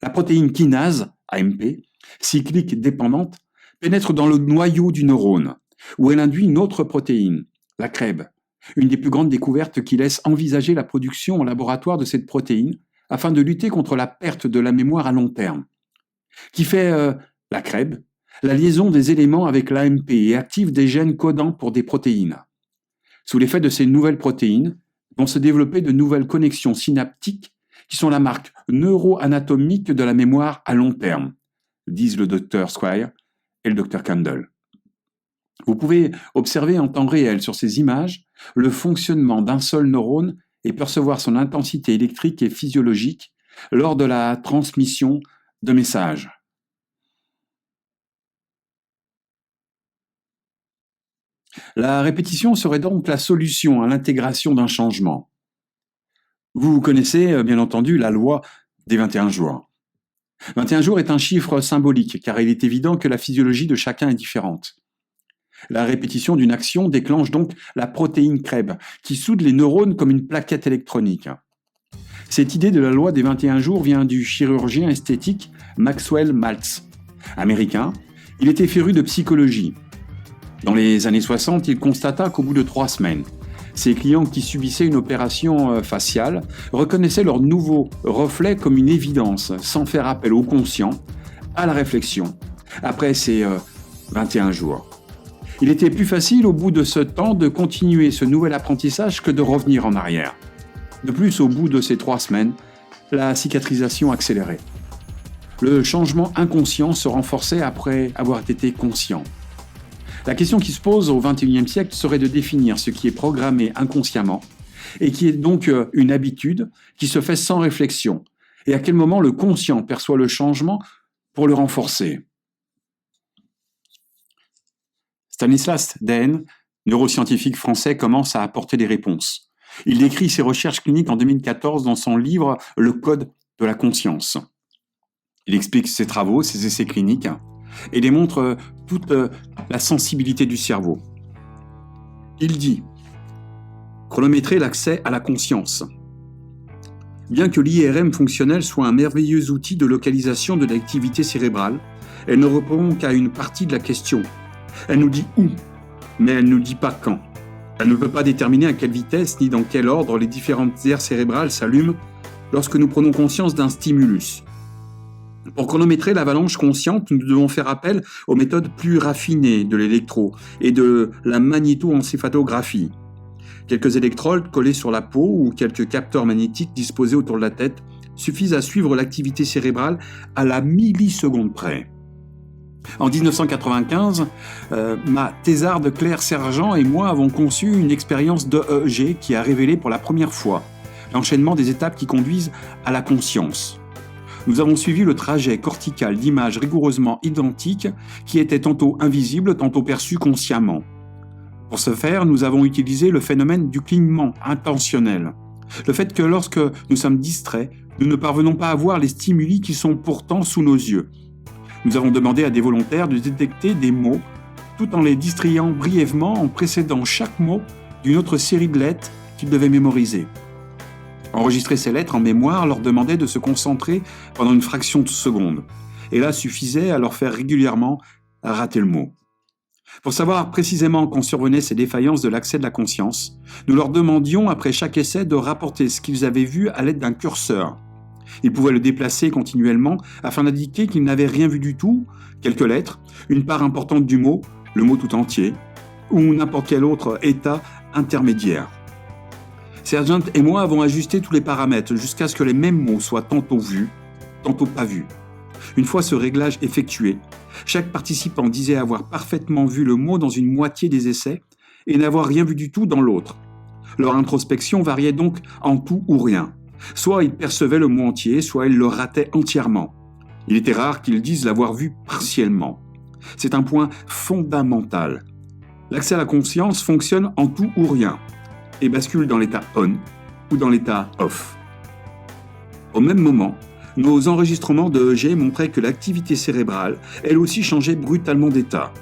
la protéine kinase, AMP, cyclique dépendante, pénètre dans le noyau du neurone, où elle induit une autre protéine, la CREB, une des plus grandes découvertes qui laisse envisager la production en laboratoire de cette protéine afin de lutter contre la perte de la mémoire à long terme, qui fait, la CREB, la liaison des éléments avec l'AMP et active des gènes codants pour des protéines. Sous l'effet de ces nouvelles protéines, vont se développer de nouvelles connexions synaptiques qui sont la marque neuroanatomique de la mémoire à long terme, disent le Dr Squire et le Dr Kendall. Vous pouvez observer en temps réel sur ces images le fonctionnement d'un seul neurone et percevoir son intensité électrique et physiologique lors de la transmission de messages. La répétition serait donc la solution à l'intégration d'un changement. Vous connaissez bien entendu la loi des 21 jours. 21 jours est un chiffre symbolique car il est évident que la physiologie de chacun est différente. La répétition d'une action déclenche donc la protéine CREB qui soude les neurones comme une plaquette électronique. Cette idée de la loi des 21 jours vient du chirurgien esthétique Maxwell Maltz. Américain, il était féru de psychologie. Dans les années 60, il constata qu'au bout de 3 semaines, ses clients qui subissaient une opération faciale reconnaissaient leur nouveau reflet comme une évidence, sans faire appel au conscient, à la réflexion, après ces 21 jours. Il était plus facile au bout de ce temps de continuer ce nouvel apprentissage que de revenir en arrière. De plus, au bout de ces 3 semaines, la cicatrisation accélérait. Le changement inconscient se renforçait après avoir été conscient. La question qui se pose au XXIe siècle serait de définir ce qui est programmé inconsciemment et qui est donc une habitude qui se fait sans réflexion et à quel moment le conscient perçoit le changement pour le renforcer. Stanislas Dehaene, neuroscientifique français, commence à apporter des réponses. Il décrit ses recherches cliniques en 2014 dans son livre « Le code de la conscience ». Il explique ses travaux, ses essais cliniques et démontre toute la sensibilité du cerveau. Il dit « Chronométrer l'accès à la conscience. Bien que l'IRM fonctionnelle soit un merveilleux outil de localisation de l'activité cérébrale, elle ne répond qu'à une partie de la question. Elle nous dit où, mais elle ne nous dit pas quand. Elle ne peut pas déterminer à quelle vitesse ni dans quel ordre les différentes aires cérébrales s'allument lorsque nous prenons conscience d'un stimulus. Pour chronométrer l'avalanche consciente, nous devons faire appel aux méthodes plus raffinées de l'électro et de la magnétoencéphalographie. Quelques électrodes collés sur la peau ou quelques capteurs magnétiques disposés autour de la tête suffisent à suivre l'activité cérébrale à la milliseconde près. En 1995, ma thésarde Claire Sergent et moi avons conçu une expérience d'EEG qui a révélé pour la première fois l'enchaînement des étapes qui conduisent à la conscience. Nous avons suivi le trajet cortical d'images rigoureusement identiques qui étaient tantôt invisibles, tantôt perçues consciemment. Pour ce faire, nous avons utilisé le phénomène du clignement intentionnel. Le fait que lorsque nous sommes distraits, nous ne parvenons pas à voir les stimuli qui sont pourtant sous nos yeux. Nous avons demandé à des volontaires de détecter des mots tout en les distrayant brièvement en précédant chaque mot d'une autre série de lettres qu'ils devaient mémoriser. Enregistrer ces lettres en mémoire leur demandait de se concentrer pendant une fraction de seconde, et là suffisait à leur faire régulièrement rater le mot. Pour savoir précisément quand survenaient ces défaillances de l'accès de la conscience, nous leur demandions après chaque essai de rapporter ce qu'ils avaient vu à l'aide d'un curseur. Ils pouvaient le déplacer continuellement afin d'indiquer qu'ils n'avaient rien vu du tout, quelques lettres, une part importante du mot, le mot tout entier, ou n'importe quel autre état intermédiaire. Sergent et moi avons ajusté tous les paramètres jusqu'à ce que les mêmes mots soient tantôt vus, tantôt pas vus. Une fois ce réglage effectué, chaque participant disait avoir parfaitement vu le mot dans une moitié des essais et n'avoir rien vu du tout dans l'autre. Leur introspection variait donc en tout ou rien. Soit ils percevaient le mot entier, soit ils le rataient entièrement. Il était rare qu'ils disent l'avoir vu partiellement. C'est un point fondamental. L'accès à la conscience fonctionne en tout ou rien et bascule dans l'état on ou dans l'état off. Au même moment, nos enregistrements de EEG montraient que l'activité cérébrale, elle aussi, changeait brutalement d'état.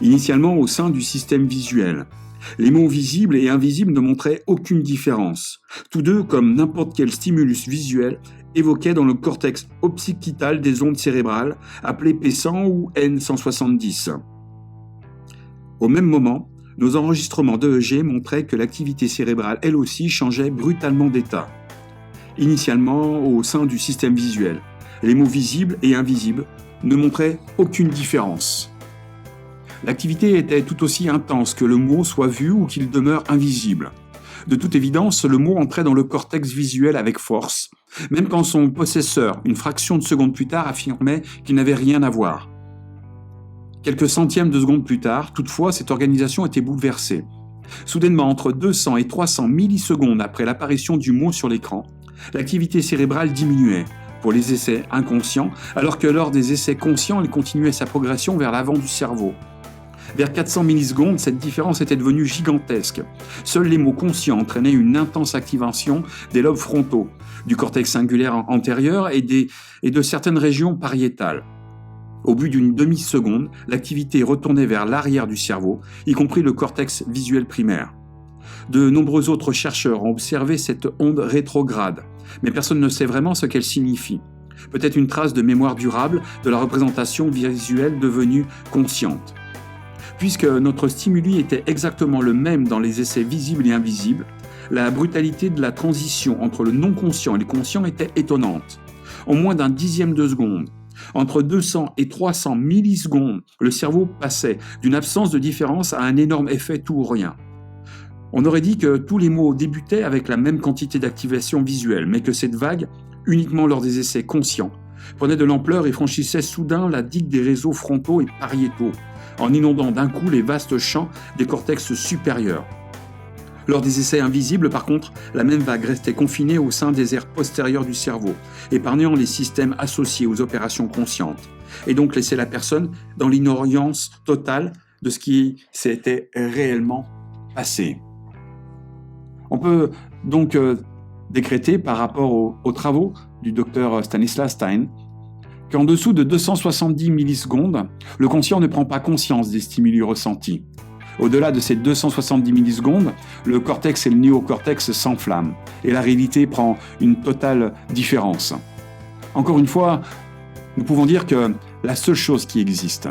Initialement au sein du système visuel. Les mots visibles et invisibles ne montraient aucune différence. Tous deux, comme n'importe quel stimulus visuel, évoquaient dans le cortex occipital des ondes cérébrales, appelées P100 ou N170. Au même moment, nos enregistrements d'EEG montraient que l'activité cérébrale, elle aussi, changeait brutalement d'état. Initialement au sein du système visuel, les mots visibles et invisibles ne montraient aucune différence. L'activité était tout aussi intense que le mot soit vu ou qu'il demeure invisible. De toute évidence, le mot entrait dans le cortex visuel avec force, même quand son possesseur, une fraction de seconde plus tard, affirmait qu'il n'avait rien à voir. Quelques centièmes de seconde plus tard, toutefois, cette organisation était bouleversée. Soudainement, entre 200 et 300 millisecondes après l'apparition du mot sur l'écran, l'activité cérébrale diminuait pour les essais inconscients, alors que lors des essais conscients, elle continuait sa progression vers l'avant du cerveau. Vers 400 millisecondes, cette différence était devenue gigantesque. Seuls les mots conscients entraînaient une intense activation des lobes frontaux, du cortex singulaire antérieur et de certaines régions pariétales. Au bout d'une demi-seconde, l'activité retournait vers l'arrière du cerveau, y compris le cortex visuel primaire. De nombreux autres chercheurs ont observé cette onde rétrograde, mais personne ne sait vraiment ce qu'elle signifie. Peut-être une trace de mémoire durable de la représentation visuelle devenue consciente. Puisque notre stimuli était exactement le même dans les essais visibles et invisibles, la brutalité de la transition entre le non-conscient et le conscient était étonnante. En moins d'un dixième de seconde, entre 200 et 300 millisecondes, le cerveau passait d'une absence de différence à un énorme effet tout ou rien. On aurait dit que tous les mots débutaient avec la même quantité d'activation visuelle, mais que cette vague, uniquement lors des essais conscients, prenait de l'ampleur et franchissait soudain la digue des réseaux frontaux et pariétaux, en inondant d'un coup les vastes champs des cortex supérieurs. Lors des essais invisibles, par contre, la même vague restait confinée au sein des aires postérieures du cerveau, épargnant les systèmes associés aux opérations conscientes, et donc laissait la personne dans l'ignorance totale de ce qui s'était réellement passé. On peut donc décréter, par rapport aux travaux du docteur Stanislas Stein, qu'en dessous de 270 millisecondes, le conscient ne prend pas conscience des stimuli ressentis. Au-delà de ces 270 millisecondes, le cortex et le néocortex s'enflamment, et la réalité prend une totale différence. Encore une fois, nous pouvons dire que la seule chose qui existe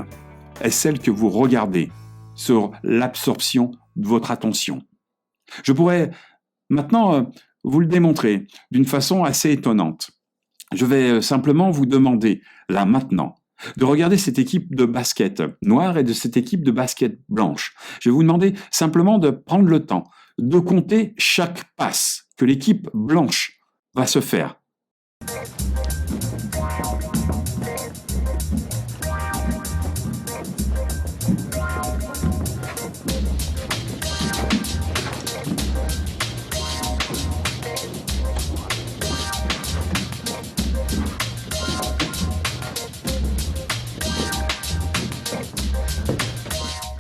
est celle que vous regardez sur l'absorption de votre attention. Je pourrais maintenant vous le démontrer d'une façon assez étonnante. Je vais simplement vous demander, là maintenant, de regarder cette équipe de basket noire et de cette équipe de basket blanche. Je vais vous demander simplement de prendre le temps de compter chaque passe que l'équipe blanche va se faire.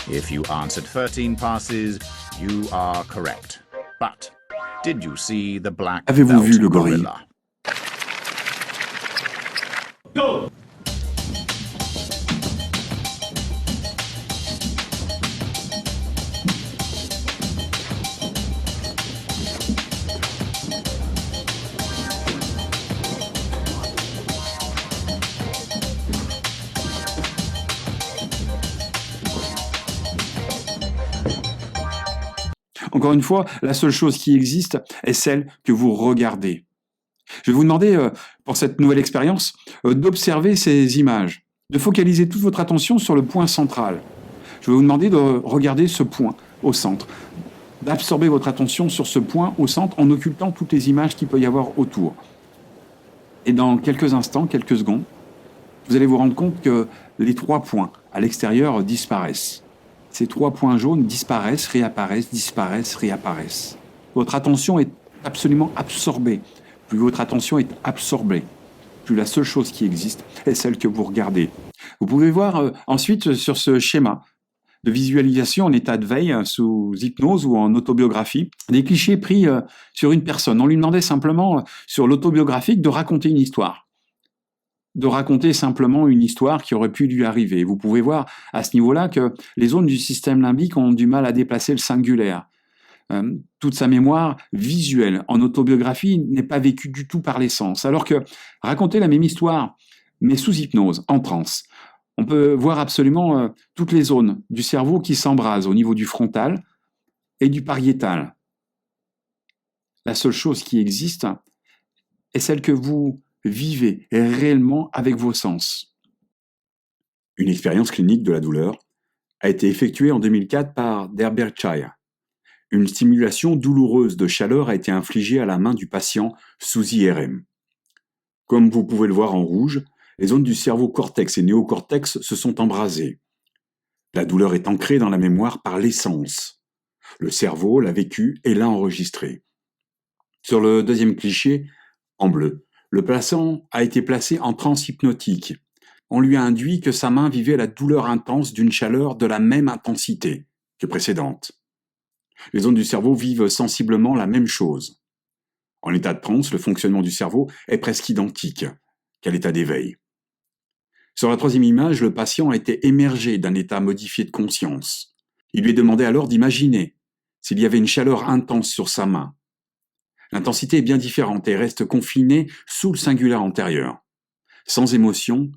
If you answered 13 passes, you are correct. But did you see the black Avez-vous vu le gorille? gorilla? Encore une fois, la seule chose qui existe est celle que vous regardez. Je vais vous demander, pour cette nouvelle expérience, d'observer ces images, de focaliser toute votre attention sur le point central. Je vais vous demander de regarder ce point au centre, d'absorber votre attention sur ce point au centre en occultant toutes les images qu'il peut y avoir autour. Et dans quelques instants, quelques secondes, vous allez vous rendre compte que les 3 points à l'extérieur disparaissent. Ces 3 points jaunes disparaissent, réapparaissent. Votre attention est absolument absorbée. Plus votre attention est absorbée, plus la seule chose qui existe est celle que vous regardez. Vous pouvez voir ensuite sur ce schéma de visualisation en état de veille, sous hypnose ou en autobiographie, des clichés pris sur une personne. On lui demandait simplement, sur l'autobiographique, de raconter une histoire. De raconter simplement une histoire qui aurait pu lui arriver. Vous pouvez voir à ce niveau-là que les zones du système limbique ont du mal à déplacer le singulaire. Toute sa mémoire visuelle en autobiographie n'est pas vécue du tout par les sens. Alors que raconter la même histoire, mais sous hypnose, en transe, on peut voir absolument toutes les zones du cerveau qui s'embrasent au niveau du frontal et du pariétal. La seule chose qui existe est celle que vous vivez réellement avec vos sens. Une expérience clinique de la douleur a été effectuée en 2004 par Derbyshire. Une stimulation douloureuse de chaleur a été infligée à la main du patient sous IRM. Comme vous pouvez le voir en rouge, les zones du cerveau cortex et néocortex se sont embrasées. La douleur est ancrée dans la mémoire par l'essence. Le cerveau l'a vécu et l'a enregistré. Sur le deuxième cliché, en bleu, le patient a été placé en transe hypnotique. On lui a induit que sa main vivait la douleur intense d'une chaleur de la même intensité que précédente. Les zones du cerveau vivent sensiblement la même chose. En état de transe, le fonctionnement du cerveau est presque identique qu'à l'état d'éveil. Sur la troisième image, le patient a été émergé d'un état modifié de conscience. Il lui est demandé alors d'imaginer s'il y avait une chaleur intense sur sa main. L'intensité est bien différente et reste confinée sous le singulaire antérieur, sans émotion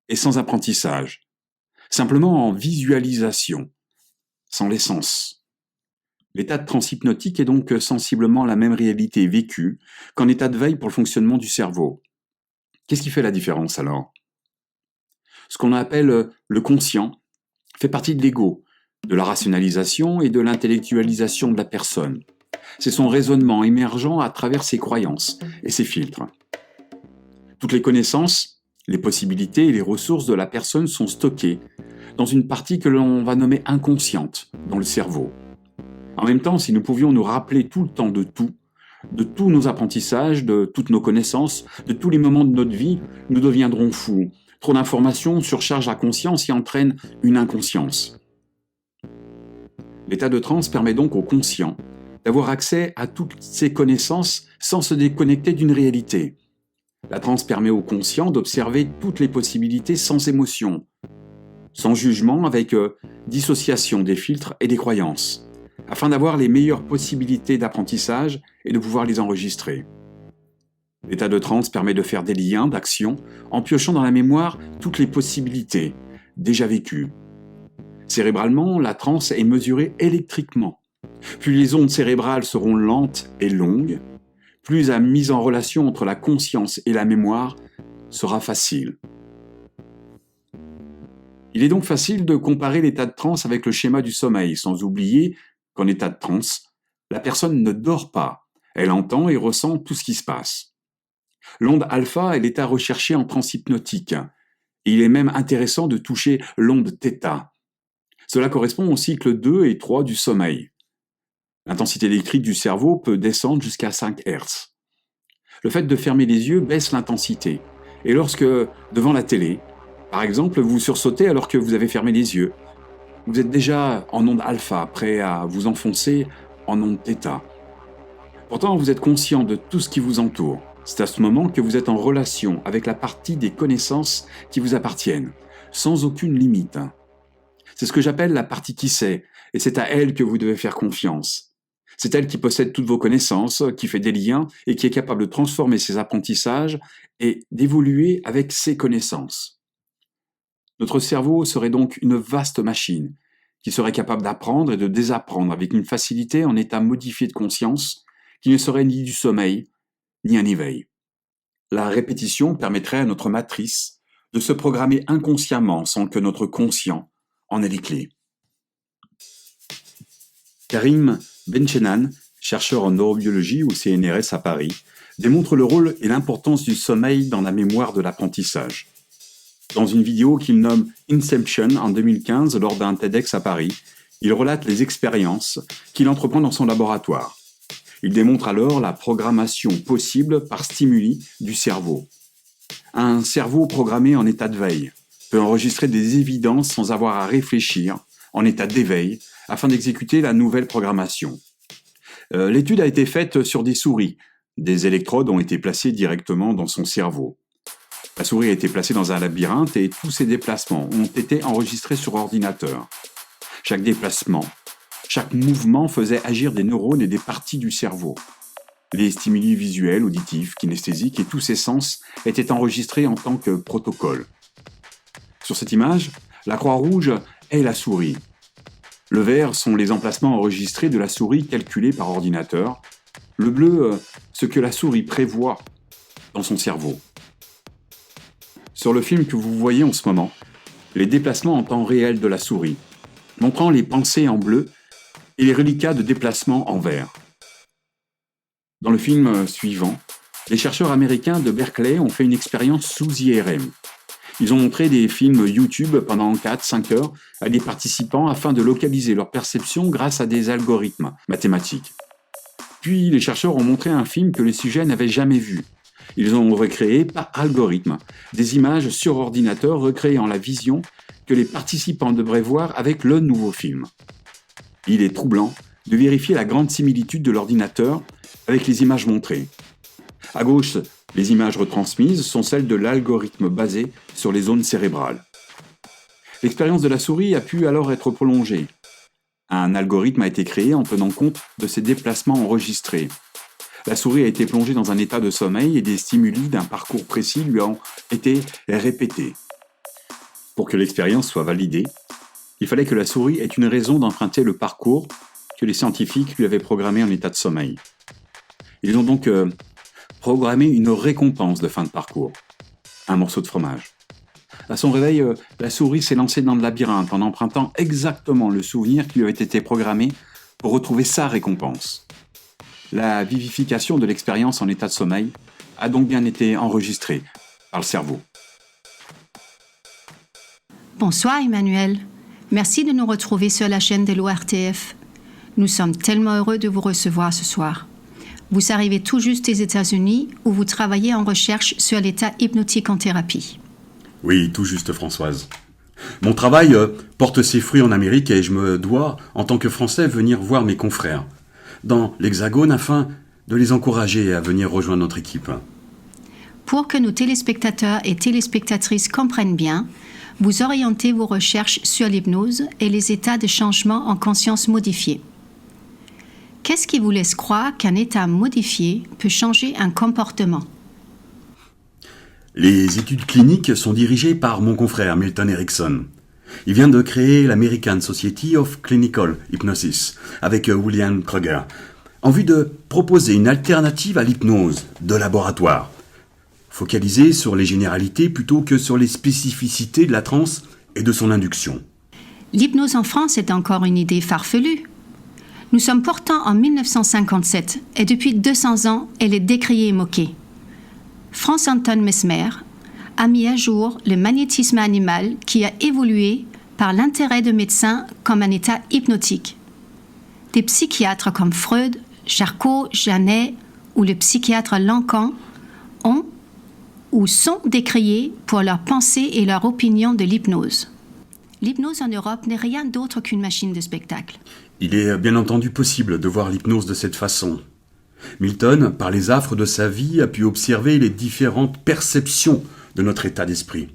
et sans apprentissage, simplement en visualisation, sans l'essence. L'état de transe hypnotique est donc sensiblement la même réalité vécue qu'en état de veille pour le fonctionnement du cerveau. Qu'est-ce qui fait la différence alors? Ce qu'on appelle le conscient fait partie de l'ego, de la rationalisation et de l'intellectualisation de la personne. C'est son raisonnement émergent à travers ses croyances et ses filtres. Toutes les connaissances, les possibilités et les ressources de la personne sont stockées dans une partie que l'on va nommer inconsciente dans le cerveau. En même temps, si nous pouvions nous rappeler tout le temps de tous nos apprentissages, de toutes nos connaissances, de tous les moments de notre vie, nous deviendrons fous. Trop d'informations surchargent la conscience et entraînent une inconscience. L'état de transe permet donc au conscient d'avoir accès à toutes ces connaissances sans se déconnecter d'une réalité. La transe permet au conscient d'observer toutes les possibilités sans émotion, sans jugement, avec dissociation des filtres et des croyances, afin d'avoir les meilleures possibilités d'apprentissage et de pouvoir les enregistrer. L'état de transe permet de faire des liens d'action en piochant dans la mémoire toutes les possibilités déjà vécues. Cérébralement, la transe est mesurée électriquement. Plus les ondes cérébrales seront lentes et longues, plus la mise en relation entre la conscience et la mémoire sera facile. Il est donc facile de comparer l'état de transe avec le schéma du sommeil, sans oublier qu'en état de transe, la personne ne dort pas, elle entend et ressent tout ce qui se passe. L'onde alpha est l'état recherché en transe hypnotique, et il est même intéressant de toucher l'onde θ. Cela correspond au cycle 2 et 3 du sommeil. L'intensité électrique du cerveau peut descendre jusqu'à 5 Hz. Le fait de fermer les yeux baisse l'intensité, et lorsque, devant la télé, par exemple, vous sursautez alors que vous avez fermé les yeux, vous êtes déjà en onde alpha, prêt à vous enfoncer en onde θ. Pourtant, vous êtes conscient de tout ce qui vous entoure. C'est à ce moment que vous êtes en relation avec la partie des connaissances qui vous appartiennent, sans aucune limite. C'est ce que j'appelle la partie qui sait, et c'est à elle que vous devez faire confiance. C'est elle qui possède toutes vos connaissances, qui fait des liens et qui est capable de transformer ses apprentissages et d'évoluer avec ses connaissances. Notre cerveau serait donc une vaste machine qui serait capable d'apprendre et de désapprendre avec une facilité en état modifié de conscience qui ne serait ni du sommeil, ni un éveil. La répétition permettrait à notre matrice de se programmer inconsciemment sans que notre conscient en ait les clés. Karim Benchenan, chercheur en neurobiologie au CNRS à Paris, démontre le rôle et l'importance du sommeil dans la mémoire de l'apprentissage. Dans une vidéo qu'il nomme Inception en 2015 lors d'un TEDx à Paris, il relate les expériences qu'il entreprend dans son laboratoire. Il démontre alors la programmation possible par stimuli du cerveau. Un cerveau programmé en état de veille peut enregistrer des évidences sans avoir à réfléchir, en état d'éveil, afin d'exécuter la nouvelle programmation. L'étude a été faite sur des souris. Des électrodes ont été placées directement dans son cerveau. La souris a été placée dans un labyrinthe et tous ses déplacements ont été enregistrés sur ordinateur. Chaque déplacement, chaque mouvement faisait agir des neurones et des parties du cerveau. Les stimuli visuels, auditifs, kinesthésiques et tous ces sens étaient enregistrés en tant que protocole. Sur cette image, la croix rouge est la souris. Le vert sont les emplacements enregistrés de la souris calculés par ordinateur. Le bleu, ce que la souris prévoit dans son cerveau. Sur le film que vous voyez en ce moment, les déplacements en temps réel de la souris, montrant les pensées en bleu et les reliquats de déplacement en vert. Dans le film suivant, les chercheurs américains de Berkeley ont fait une expérience sous IRM. Ils ont montré des films YouTube pendant 4-5 heures à des participants afin de localiser leur perception grâce à des algorithmes mathématiques. Puis les chercheurs ont montré un film que les sujets n'avaient jamais vu. Ils ont recréé, par algorithme, des images sur ordinateur recréant la vision que les participants devraient voir avec le nouveau film. Il est troublant de vérifier la grande similitude de l'ordinateur avec les images montrées. À gauche, les images retransmises sont celles de l'algorithme basé sur les zones cérébrales. L'expérience de la souris a pu alors être prolongée. Un algorithme a été créé en tenant compte de ces déplacements enregistrés. La souris a été plongée dans un état de sommeil et des stimuli d'un parcours précis lui ont été répétés. Pour que l'expérience soit validée, il fallait que la souris ait une raison d'emprunter le parcours que les scientifiques lui avaient programmé en état de sommeil. Ils ont donc programmé une récompense de fin de parcours, un morceau de fromage. À son réveil, la souris s'est lancée dans le labyrinthe en empruntant exactement le souvenir qui lui avait été programmé pour retrouver sa récompense. La vivification de l'expérience en état de sommeil a donc bien été enregistrée par le cerveau. Bonsoir Emmanuel. Merci de nous retrouver sur la chaîne de l'ORTF. Nous sommes tellement heureux de vous recevoir ce soir. Vous arrivez tout juste des États-Unis où vous travaillez en recherche sur l'état hypnotique en thérapie. Oui, tout juste Françoise. Mon travail porte ses fruits en Amérique et je me dois, en tant que Français, venir voir mes confrères dans l'Hexagone afin de les encourager à venir rejoindre notre équipe. Pour que nos téléspectateurs et téléspectatrices comprennent bien, vous orientez vos recherches sur l'hypnose et les états de changement en conscience modifiée. Qu'est-ce qui vous laisse croire qu'un état modifié peut changer un comportement? Les études cliniques sont dirigées par mon confrère Milton Erickson. Il vient de créer l'American Society of Clinical Hypnosis avec William Kruger, en vue de proposer une alternative à l'hypnose de laboratoire, focalisée sur les généralités plutôt que sur les spécificités de la transe et de son induction. L'hypnose en France est encore une idée farfelue. Nous sommes pourtant en 1957 et depuis 200 ans, elle est décriée et moquée. Franz Anton Mesmer a mis à jour le magnétisme animal qui a évolué par l'intérêt de médecins comme un état hypnotique. Des psychiatres comme Freud, Charcot, Janet ou le psychiatre Lacan ont ou sont décriés pour leurs pensées et leur opinion de l'hypnose. l'hypnose en Europe n'est rien d'autre qu'une machine de spectacle. Il est bien entendu possible de voir l'hypnose de cette façon. Milton, par les affres de sa vie, a pu observer les différentes perceptions de notre état d'esprit.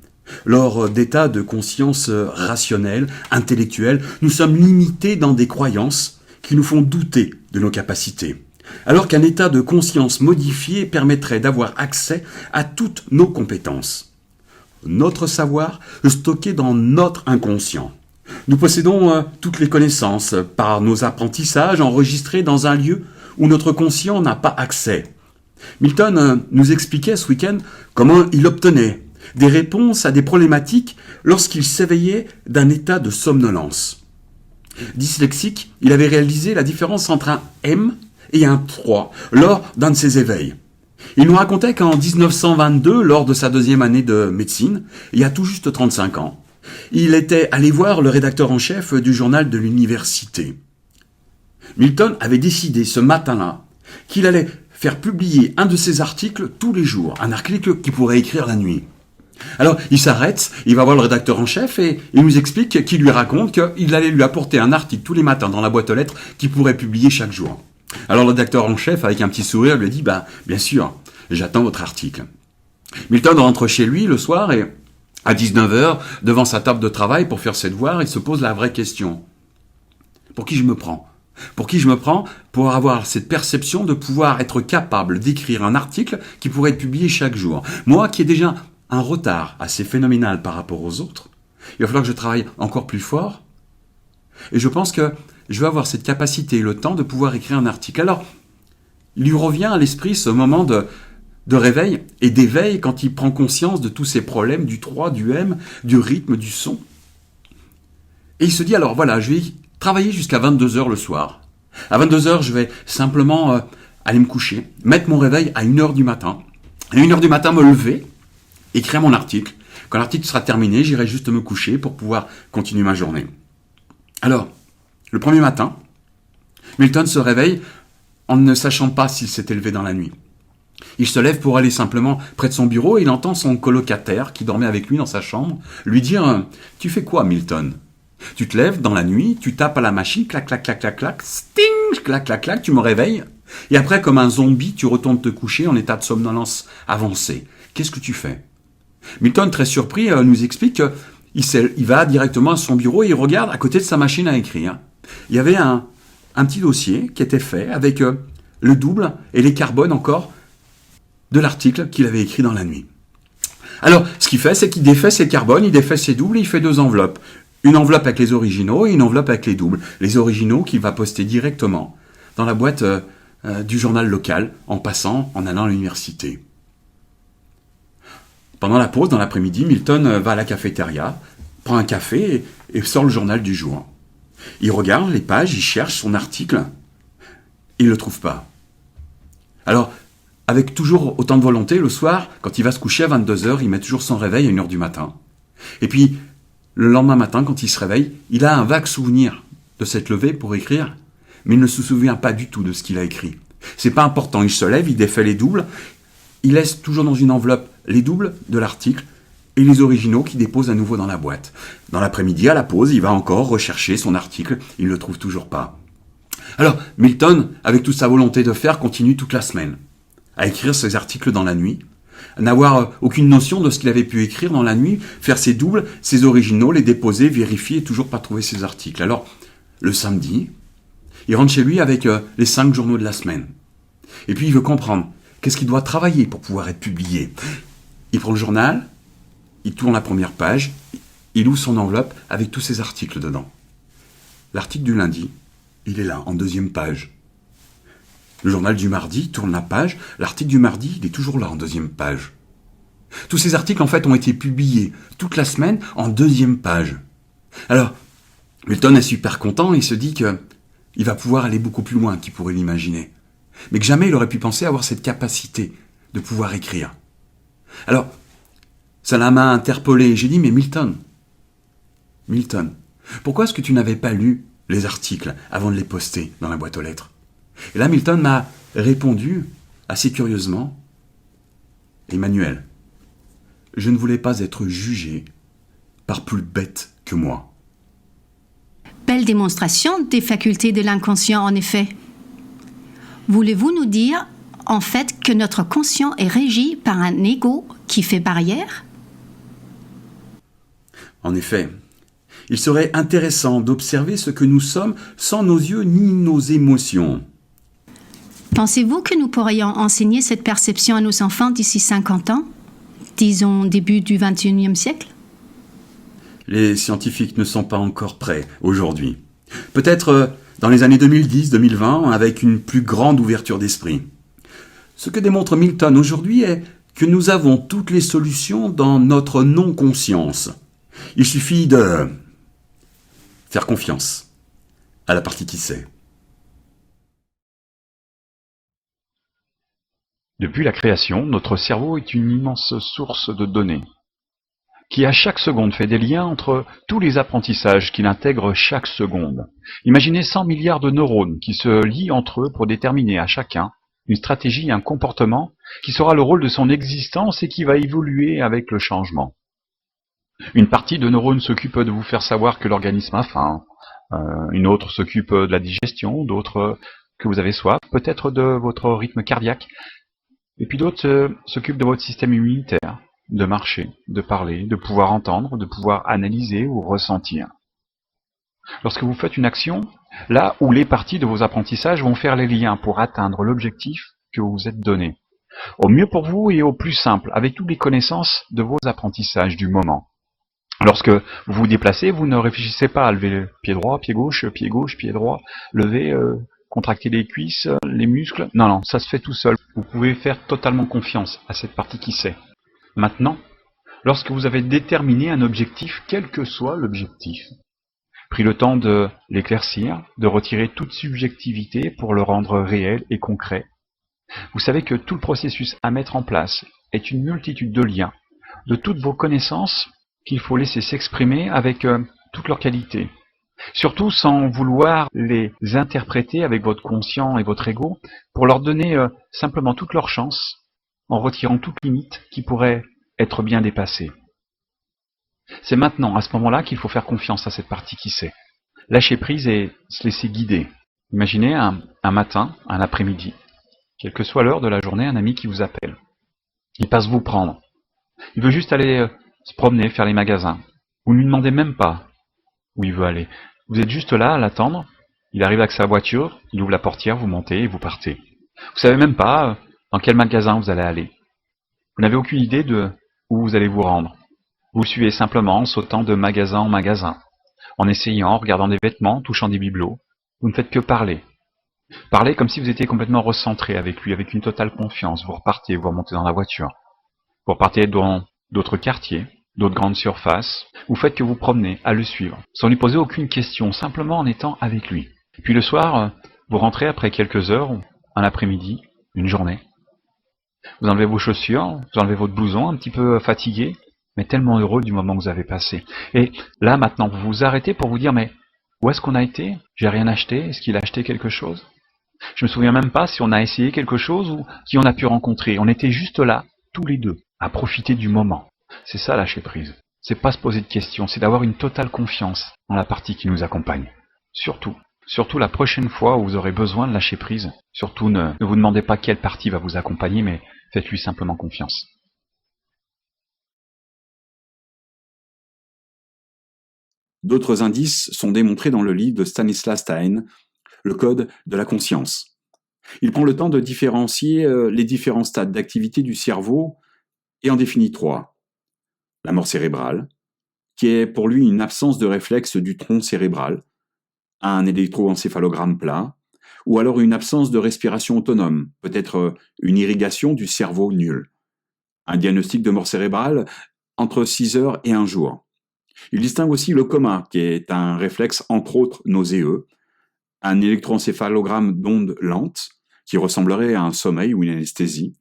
Lors d'états de conscience rationnelle, intellectuelle, nous sommes limités dans des croyances qui nous font douter de nos capacités. Alors qu'un état de conscience modifié permettrait d'avoir accès à toutes nos compétences. Notre savoir stocké dans notre inconscient. Nous possédons toutes les connaissances par nos apprentissages enregistrés dans un lieu où notre conscient n'a pas accès. Milton nous expliquait ce week-end comment il obtenait des réponses à des problématiques lorsqu'il s'éveillait d'un état de somnolence. Dyslexique, il avait réalisé la différence entre un M et un 3 lors d'un de ses éveils. Il nous racontait qu'en 1922, lors de sa 2e année de médecine, il y a tout juste 35 ans, il était allé voir le rédacteur en chef du journal de l'université. Milton avait décidé ce matin-là qu'il allait faire publier un de ses articles tous les jours, un article qu'il pourrait écrire la nuit. Alors, il s'arrête, il va voir le rédacteur en chef et il nous explique qu'il lui raconte qu'il allait lui apporter un article tous les matins dans la boîte aux lettres qu'il pourrait publier chaque jour. Alors le rédacteur en chef, avec un petit sourire, lui dit « bien sûr, j'attends votre article ». Milton rentre chez lui le soir et, à 19h, devant sa table de travail pour faire ses devoirs, il se pose la vraie question. Pour qui je me prends ? Pour qui je me prends pour avoir cette perception de pouvoir être capable d'écrire un article qui pourrait être publié chaque jour. Moi qui ai déjà un retard assez phénoménal par rapport aux autres, il va falloir que je travaille encore plus fort. Et je pense que je vais avoir cette capacité et le temps de pouvoir écrire un article. Alors, il lui revient à l'esprit ce moment de réveil et d'éveil quand il prend conscience de tous ces problèmes du 3, du M, du rythme, du son. Et il se dit, alors voilà, je vais travailler jusqu'à 22h le soir. À 22h, je vais simplement aller me coucher, mettre mon réveil à 1h du matin. À 1h du matin, me lever, écrire mon article. Quand l'article sera terminé, j'irai juste me coucher pour pouvoir continuer ma journée. Alors, le premier matin, Milton se réveille en ne sachant pas s'il s'était levé dans la nuit. Il se lève pour aller simplement près de son bureau et il entend son colocataire qui dormait avec lui dans sa chambre lui dire « Tu fais quoi, Milton ? Tu te lèves dans la nuit, tu tapes à la machine, clac, clac, clac, clac, clac, sting, clac, clac, clac, tu me réveilles. Et après, comme un zombie, tu retournes te coucher en état de somnolence avancée. Qu'est-ce que tu fais ?» Milton, très surpris, nous explique qu'il va directement à son bureau et il regarde à côté de sa machine à écrire. Il y avait un petit dossier qui était fait avec le double et les carbones encore de l'article qu'il avait écrit dans la nuit. Alors, ce qu'il fait, c'est qu'il défait ses carbones, il défait ses doubles et il fait 2 enveloppes. Une enveloppe avec les originaux et une enveloppe avec les doubles. Les originaux qu'il va poster directement dans la boîte du journal local en allant à l'université. Pendant la pause, dans l'après-midi, Milton va à la cafétéria, prend un café et sort le journal du jour. Il regarde les pages, il cherche son article, il ne le trouve pas. Alors, avec toujours autant de volonté, le soir, quand il va se coucher à 22h, il met toujours son réveil à 1h du matin. Et puis, le lendemain matin, quand il se réveille, il a un vague souvenir de s'être levé pour écrire, mais il ne se souvient pas du tout de ce qu'il a écrit. C'est pas important, il se lève, il défait les doubles, il laisse toujours dans une enveloppe les doubles de l'article et les originaux qu'il dépose à nouveau dans la boîte. Dans l'après-midi, à la pause, il va encore rechercher son article, il ne le trouve toujours pas. Alors, Milton, avec toute sa volonté de faire, continue toute la semaine à écrire ses articles dans la nuit, à n'avoir aucune notion de ce qu'il avait pu écrire dans la nuit, faire ses doubles, ses originaux, les déposer, vérifier et toujours pas trouver ses articles. Alors, le samedi, il rentre chez lui avec les 5 journaux de la semaine. Et puis il veut comprendre qu'est-ce qu'il doit travailler pour pouvoir être publié. Il prend le journal, il tourne la première page, il ouvre son enveloppe avec tous ses articles dedans. L'article du lundi, il est là, en 2e page. Le journal du mardi tourne la page, l'article du mardi, il est toujours là, en 2e page. Tous ces articles, en fait, ont été publiés toute la semaine en 2e page. Alors, Milton est super content, il se dit qu'il va pouvoir aller beaucoup plus loin qu'il pourrait l'imaginer. Mais que jamais il aurait pu penser avoir cette capacité de pouvoir écrire. Alors, ça m'a interpellé. J'ai dit, mais Milton, pourquoi est-ce que tu n'avais pas lu les articles avant de les poster dans la boîte aux lettres ? Et là, Milton m'a répondu assez curieusement, Emmanuel, je ne voulais pas être jugé par plus bête que moi. belle démonstration des facultés de l'inconscient, en effet. Voulez-vous nous dire, en fait, que notre conscient est régi par un ego qui fait barrière? En effet, il serait intéressant d'observer ce que nous sommes sans nos yeux ni nos émotions. Pensez-vous que nous pourrions enseigner cette perception à nos enfants d'ici 50 ans? Disons début du XXIe siècle? Les scientifiques ne sont pas encore prêts aujourd'hui. Peut-être dans les années 2010-2020 avec une plus grande ouverture d'esprit. Ce que démontre Milton aujourd'hui est que nous avons toutes les solutions dans notre non-conscience. Il suffit de faire confiance à la partie qui sait. Depuis la création, notre cerveau est une immense source de données, qui à chaque seconde fait des liens entre tous les apprentissages qu'il intègre chaque seconde. Imaginez 100 milliards de neurones qui se lient entre eux pour déterminer à chacun une stratégie et un comportement qui sera le rôle de son existence et qui va évoluer avec le changement. Une partie de neurones s'occupe de vous faire savoir que l'organisme a faim, une autre s'occupe de la digestion, d'autres que vous avez soif, peut-être de votre rythme cardiaque, et puis d'autres s'occupent de votre système immunitaire, de marcher, de parler, de pouvoir entendre, de pouvoir analyser ou ressentir. Lorsque vous faites une action, là où les parties de vos apprentissages vont faire les liens pour atteindre l'objectif que vous vous êtes donné, au mieux pour vous et au plus simple, avec toutes les connaissances de vos apprentissages du moment. Lorsque vous vous déplacez, vous ne réfléchissez pas à lever le pied droit, pied gauche, pied droit, lever, contracter les cuisses, les muscles. Non, ça se fait tout seul. Vous pouvez faire totalement confiance à cette partie qui sait. Maintenant, lorsque vous avez déterminé un objectif, quel que soit l'objectif, pris le temps de l'éclaircir, de retirer toute subjectivité pour le rendre réel et concret, vous savez que tout le processus à mettre en place est une multitude de liens, de toutes vos connaissances qu'il faut laisser s'exprimer avec toutes leurs qualités. Surtout sans vouloir les interpréter avec votre conscient et votre ego, pour leur donner simplement toutes leurs chances, en retirant toute limite qui pourrait être bien dépassée. C'est maintenant, à ce moment-là, qu'il faut faire confiance à cette partie qui sait. Lâcher prise et se laisser guider. Imaginez un matin, un après-midi, quelle que soit l'heure de la journée, un ami qui vous appelle. Il passe vous prendre. Il veut juste aller se promener, faire les magasins. Vous ne lui demandez même pas où il veut aller. Vous êtes juste là à l'attendre. Il arrive avec sa voiture, il ouvre la portière, vous montez et vous partez. Vous savez même pas dans quel magasin vous allez aller. Vous n'avez aucune idée de où vous allez vous rendre. Vous suivez simplement en sautant de magasin en magasin, en essayant, en regardant des vêtements, touchant des bibelots. Vous ne faites que parler. Parler comme si vous étiez complètement recentré avec lui, avec une totale confiance. Vous repartez, vous remontez dans la voiture. Vous repartez dans d'autres quartiers, d'autres grandes surfaces. Vous faites que vous promenez à le suivre, sans lui poser aucune question, simplement en étant avec lui. Puis le soir, vous rentrez après quelques heures, un après-midi, une journée. Vous enlevez vos chaussures, vous enlevez votre blouson, un petit peu fatigué, mais tellement heureux du moment que vous avez passé. Et là, maintenant, vous vous arrêtez pour vous dire, mais où est-ce qu'on a été? J'ai rien acheté? Est-ce qu'il a acheté quelque chose? Je me souviens même pas si on a essayé quelque chose ou qui on a pu rencontrer. On était juste là, tous les deux, à profiter du moment. C'est ça, lâcher prise. C'est pas se poser de questions, c'est d'avoir une totale confiance en la partie qui nous accompagne. Surtout la prochaine fois où vous aurez besoin de lâcher prise, surtout ne vous demandez pas quelle partie va vous accompagner, mais faites-lui simplement confiance. D'autres indices sont démontrés dans le livre de Stanislas Stein, Le Code de la conscience. Il prend le temps de différencier les différents stades d'activité du cerveau et en définit 3. La mort cérébrale, qui est pour lui une absence de réflexe du tronc cérébral, un électroencéphalogramme plat, ou alors une absence de respiration autonome, peut-être une irrigation du cerveau nulle. Un diagnostic de mort cérébrale entre 6 heures et 1 jour. Il distingue aussi le coma, qui est un réflexe entre autres nauséeux, un électroencéphalogramme d'ondes lentes, qui ressemblerait à un sommeil ou une anesthésie,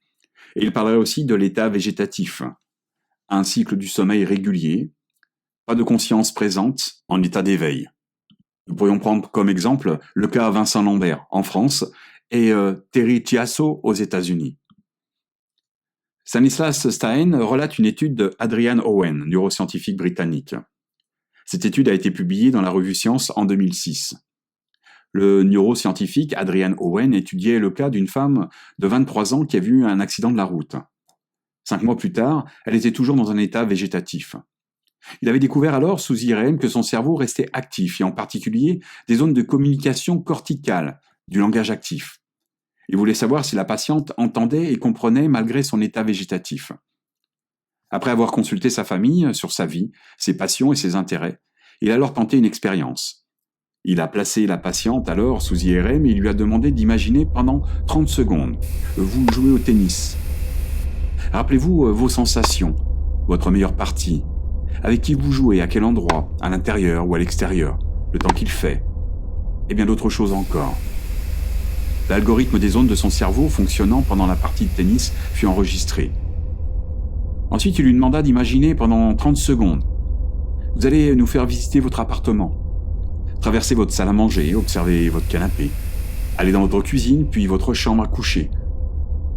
et il parlerait aussi de l'état végétatif, un cycle du sommeil régulier, pas de conscience présente en état d'éveil. Nous pourrions prendre comme exemple le cas Vincent Lambert en France et Terry Chiasso aux États-Unis. Stanislas Stein relate une étude de Adrian Owen, neuroscientifique britannique. Cette étude a été publiée dans la revue Science en 2006. Le neuroscientifique Adrian Owen étudiait le cas d'une femme de 23 ans qui a vu un accident de la route. 5 mois plus tard, elle était toujours dans un état végétatif. Il avait découvert alors sous IRM que son cerveau restait actif, et en particulier des zones de communication corticale, du langage actif. Il voulait savoir si la patiente entendait et comprenait malgré son état végétatif. Après avoir consulté sa famille sur sa vie, ses passions et ses intérêts, il a alors tenté une expérience. Il a placé la patiente alors sous IRM et il lui a demandé d'imaginer pendant 30 secondes. Vous jouez au tennis. Rappelez-vous vos sensations, votre meilleure partie, avec qui vous jouez, à quel endroit, à l'intérieur ou à l'extérieur, le temps qu'il fait, et bien d'autres choses encore. L'algorithme des zones de son cerveau fonctionnant pendant la partie de tennis fut enregistré. Ensuite, il lui demanda d'imaginer pendant 30 secondes. Vous allez nous faire visiter votre appartement, traverser votre salle à manger, observer votre canapé, aller dans votre cuisine, puis votre chambre à coucher.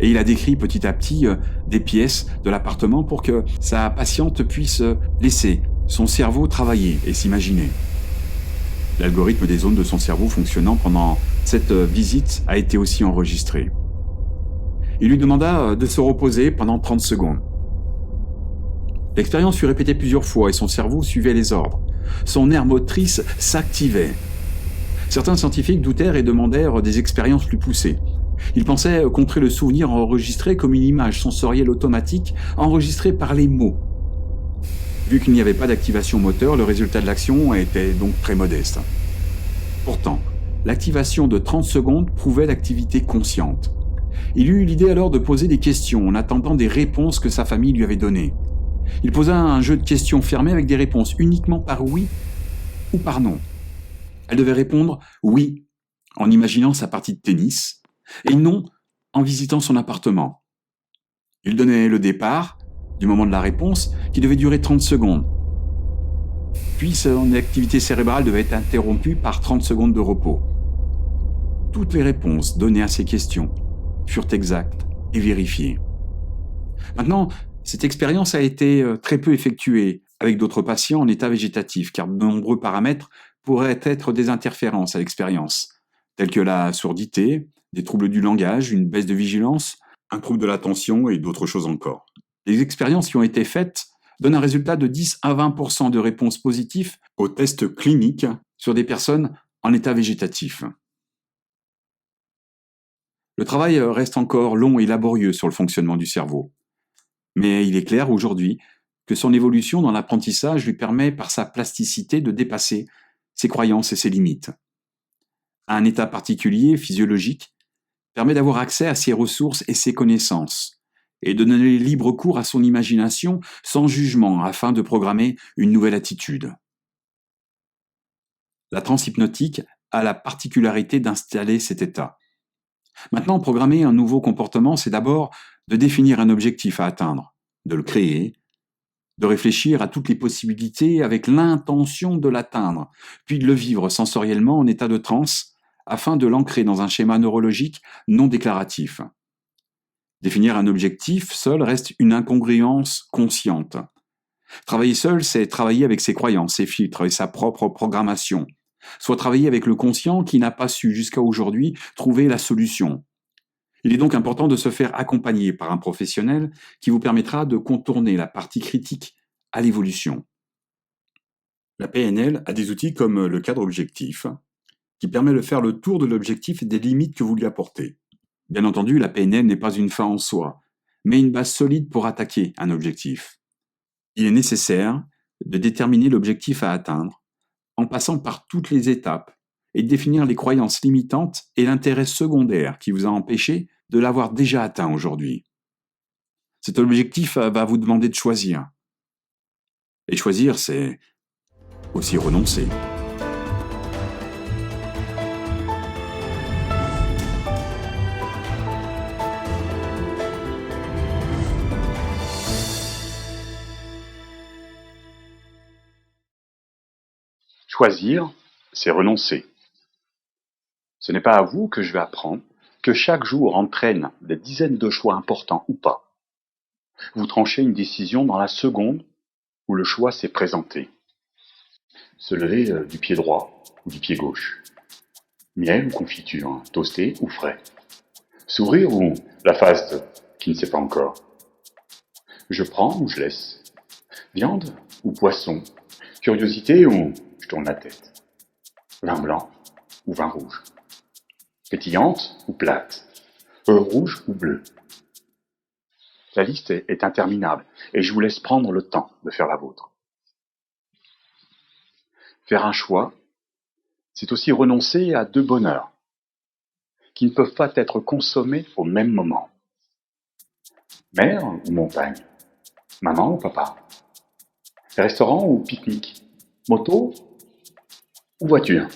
Et il a décrit petit à petit des pièces de l'appartement pour que sa patiente puisse laisser son cerveau travailler et s'imaginer. L'algorithme des zones de son cerveau fonctionnant pendant cette visite a été aussi enregistré. Il lui demanda de se reposer pendant 30 secondes. L'expérience fut répétée plusieurs fois et son cerveau suivait les ordres. Son aire motrice s'activait. Certains scientifiques doutèrent et demandèrent des expériences plus poussées. Ils pensaient contrer le souvenir enregistré comme une image sensorielle automatique enregistrée par les mots. Vu qu'il n'y avait pas d'activation moteur, le résultat de l'action était donc très modeste. Pourtant, l'activation de 30 secondes prouvait l'activité consciente. Il eut l'idée alors de poser des questions en attendant des réponses que sa famille lui avait données. Il posa un jeu de questions fermé avec des réponses uniquement par oui ou par non. Elle devait répondre oui en imaginant sa partie de tennis et non en visitant son appartement. Il donnait le départ du moment de la réponse qui devait durer 30 secondes. Puis son activité cérébrale devait être interrompue par 30 secondes de repos. Toutes les réponses données à ces questions furent exactes et vérifiées. Maintenant, cette expérience a été très peu effectuée avec d'autres patients en état végétatif, car de nombreux paramètres pourraient être des interférences à l'expérience, tels que la surdité, des troubles du langage, une baisse de vigilance, un trouble de l'attention et d'autres choses encore. Les expériences qui ont été faites donnent un résultat de 10 à 20% de réponses positives aux tests cliniques sur des personnes en état végétatif. Le travail reste encore long et laborieux sur le fonctionnement du cerveau. Mais il est clair aujourd'hui que son évolution dans l'apprentissage lui permet par sa plasticité de dépasser ses croyances et ses limites. Un état particulier, physiologique, permet d'avoir accès à ses ressources et ses connaissances, et de donner libre cours à son imagination sans jugement afin de programmer une nouvelle attitude. La transe hypnotique a la particularité d'installer cet état. Maintenant, programmer un nouveau comportement, c'est d'abord de définir un objectif à atteindre, de le créer, de réfléchir à toutes les possibilités avec l'intention de l'atteindre, puis de le vivre sensoriellement en état de transe afin de l'ancrer dans un schéma neurologique non déclaratif. Définir un objectif seul reste une incongruence consciente. Travailler seul, c'est travailler avec ses croyances, ses filtres et sa propre programmation, soit travailler avec le conscient qui n'a pas su jusqu'à aujourd'hui trouver la solution. Il est donc important de se faire accompagner par un professionnel qui vous permettra de contourner la partie critique à l'évolution. La PNL a des outils comme le cadre objectif, qui permet de faire le tour de l'objectif et des limites que vous lui apportez. Bien entendu, la PNL n'est pas une fin en soi, mais une base solide pour attaquer un objectif. Il est nécessaire de déterminer l'objectif à atteindre, en passant par toutes les étapes, et de définir les croyances limitantes et l'intérêt secondaire qui vous a empêché de l'avoir déjà atteint aujourd'hui. Cet objectif va vous demander de choisir. Et choisir, c'est aussi renoncer. Choisir, c'est renoncer. Ce n'est pas à vous que je vais apprendre que chaque jour entraîne des dizaines de choix importants ou pas. Vous tranchez une décision dans la seconde où le choix s'est présenté. Se lever du pied droit ou du pied gauche. Miel ou confiture, toasté ou frais. Sourire ou la face qui ne sait pas encore. Je prends ou je laisse. Viande ou poisson. Curiosité ou je tourne la tête. Vin blanc ou vin rouge. Pétillante ou plate. Rouge ou bleu. La liste est interminable et je vous laisse prendre le temps de faire la vôtre. Faire un choix, c'est aussi renoncer à deux bonheurs qui ne peuvent pas être consommés au même moment. Mer ou montagne, maman ou papa, restaurant ou pique-nique, moto ou voiture.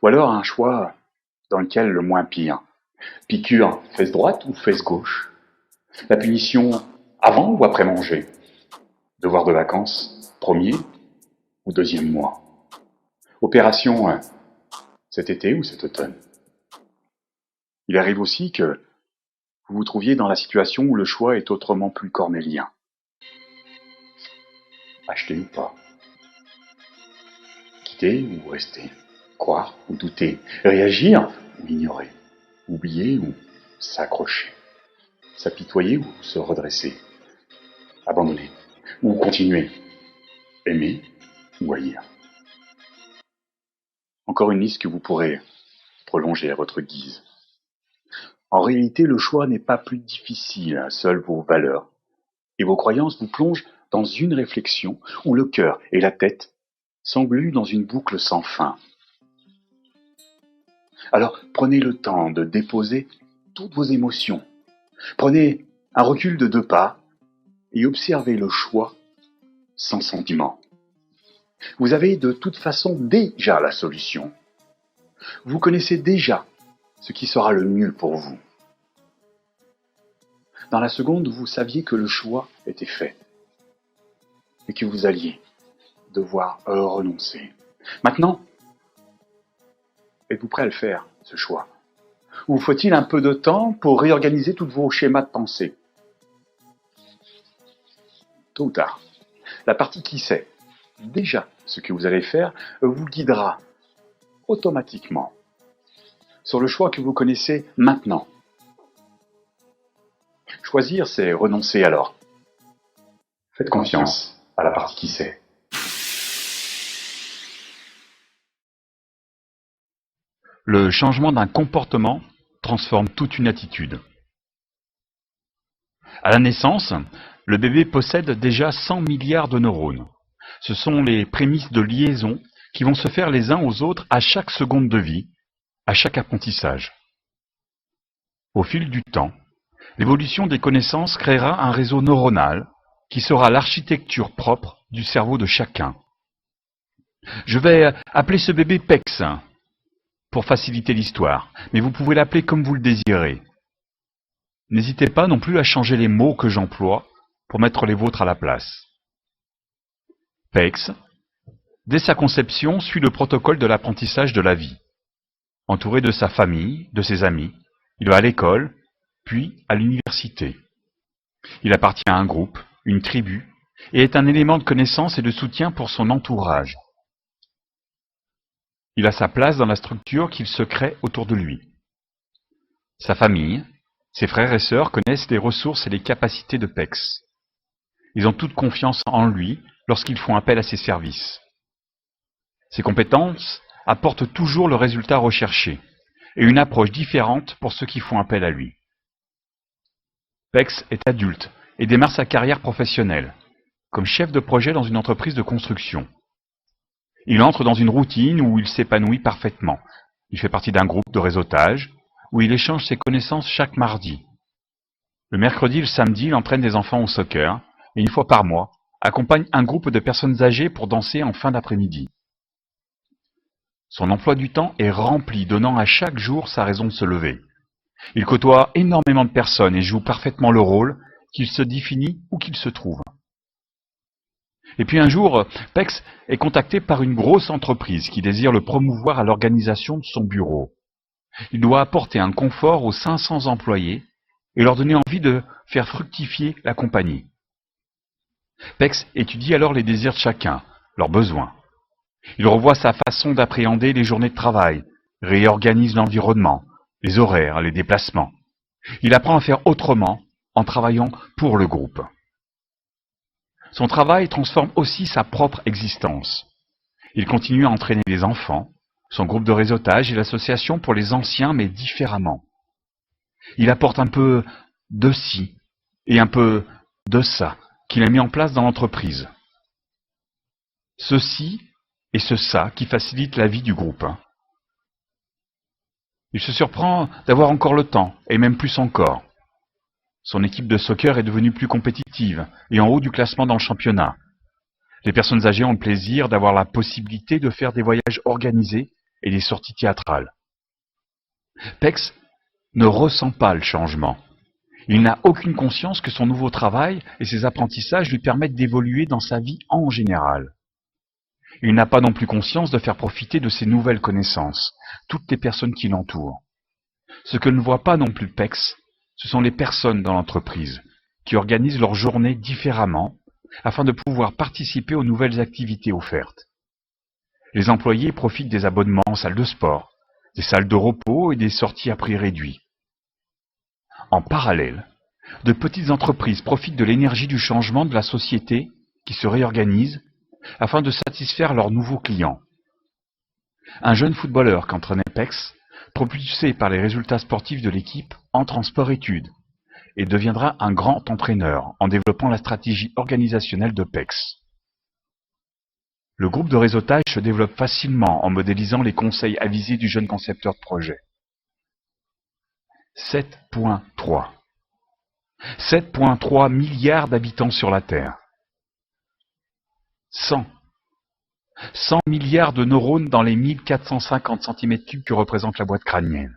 Ou alors un choix dans lequel le moins pire. Piqûre, fesse droite ou fesse gauche. La punition avant ou après manger. Devoir de vacances, premier ou deuxième mois. Opération cet été ou cet automne. Il arrive aussi que vous vous trouviez dans la situation où le choix est autrement plus cornélien. Acheter ou pas. Quitter ou rester. Croire ou douter. Réagir ou ignorer. Oublier ou s'accrocher. S'apitoyer ou se redresser. Abandonner ou continuer. Aimer ou haïr. Encore une liste que vous pourrez prolonger à votre guise. En réalité, le choix n'est pas plus difficile, seules vos valeurs et vos croyances vous plongent dans une réflexion où le cœur et la tête s'engluent dans une boucle sans fin. Alors, prenez le temps de déposer toutes vos émotions. Prenez un recul de 2 pas et observez le choix sans sentiment. Vous avez de toute façon déjà la solution. Vous connaissez déjà ce qui sera le mieux pour vous. Dans la seconde, vous saviez que le choix était fait et que vous alliez devoir renoncer. Maintenant, êtes-vous prêt à le faire, ce choix? Ou faut-il un peu de temps pour réorganiser tous vos schémas de pensée? Tôt ou tard, la partie qui sait déjà ce que vous allez faire vous guidera automatiquement sur le choix que vous connaissez maintenant. Choisir, c'est renoncer alors. Faites confiance à la partie qui sait. Le changement d'un comportement transforme toute une attitude. À la naissance, le bébé possède déjà 100 milliards de neurones. Ce sont les prémices de liaison qui vont se faire les uns aux autres à chaque seconde de vie, à chaque apprentissage. Au fil du temps, l'évolution des connaissances créera un réseau neuronal qui sera l'architecture propre du cerveau de chacun. Je vais appeler ce bébé Pex pour faciliter l'histoire, mais vous pouvez l'appeler comme vous le désirez. N'hésitez pas non plus à changer les mots que j'emploie pour mettre les vôtres à la place. Pex, dès sa conception, suit le protocole de l'apprentissage de la vie. Entouré de sa famille, de ses amis, il va à l'école, puis à l'université. Il appartient à un groupe, une tribu, et est un élément de connaissance et de soutien pour son entourage. Il a sa place dans la structure qu'il se crée autour de lui. Sa famille, ses frères et sœurs connaissent les ressources et les capacités de Pex. Ils ont toute confiance en lui lorsqu'ils font appel à ses services. Ses compétences apportent toujours le résultat recherché et une approche différente pour ceux qui font appel à lui. Pex est adulte et démarre sa carrière professionnelle comme chef de projet dans une entreprise de construction. Il entre dans une routine où il s'épanouit parfaitement. Il fait partie d'un groupe de réseautage où il échange ses connaissances chaque mardi. Le mercredi et le samedi, il entraîne des enfants au soccer et une fois par mois, accompagne un groupe de personnes âgées pour danser en fin d'après-midi. Son emploi du temps est rempli, donnant à chaque jour sa raison de se lever. Il côtoie énormément de personnes et joue parfaitement le rôle qu'il se définit où qu'il se trouve. Et puis un jour, Pex est contacté par une grosse entreprise qui désire le promouvoir à l'organisation de son bureau. Il doit apporter un confort aux 500 employés et leur donner envie de faire fructifier la compagnie. Pex étudie alors les désirs de chacun, leurs besoins, Il revoit sa façon d'appréhender les journées de travail, réorganise l'environnement, les horaires, les déplacements. Il apprend à faire autrement en travaillant pour le groupe. Son travail transforme aussi sa propre existence. Il continue à entraîner les enfants, son groupe de réseautage et l'association pour les anciens mais différemment. Il apporte un peu de ci et un peu de ça qu'il a mis en place dans l'entreprise. Ceci et ce ça qui facilite la vie du groupe. Il se surprend d'avoir encore le temps, et même plus encore. Son équipe de soccer est devenue plus compétitive et en haut du classement dans le championnat. Les personnes âgées ont le plaisir d'avoir la possibilité de faire des voyages organisés et des sorties théâtrales. Pex ne ressent pas le changement. Il n'a aucune conscience que son nouveau travail et ses apprentissages lui permettent d'évoluer dans sa vie en général. Il n'a pas non plus conscience de faire profiter de ses nouvelles connaissances toutes les personnes qui l'entourent. Ce que ne voit pas non plus Pex, ce sont les personnes dans l'entreprise qui organisent leur journée différemment afin de pouvoir participer aux nouvelles activités offertes. Les employés profitent des abonnements en salles de sport, des salles de repos et des sorties à prix réduit. En parallèle, de petites entreprises profitent de l'énergie du changement de la société qui se réorganise afin de satisfaire leurs nouveaux clients. Un jeune footballeur qu'entraînait Pex, propulsé par les résultats sportifs de l'équipe, entre en sport-études et deviendra un grand entraîneur en développant la stratégie organisationnelle de Pex. Le groupe de réseautage se développe facilement en modélisant les conseils avisés du jeune concepteur de projet. 7.3 7.3 milliards d'habitants sur la Terre. 100 milliards de neurones dans les 1450 cm3 que représente la boîte crânienne.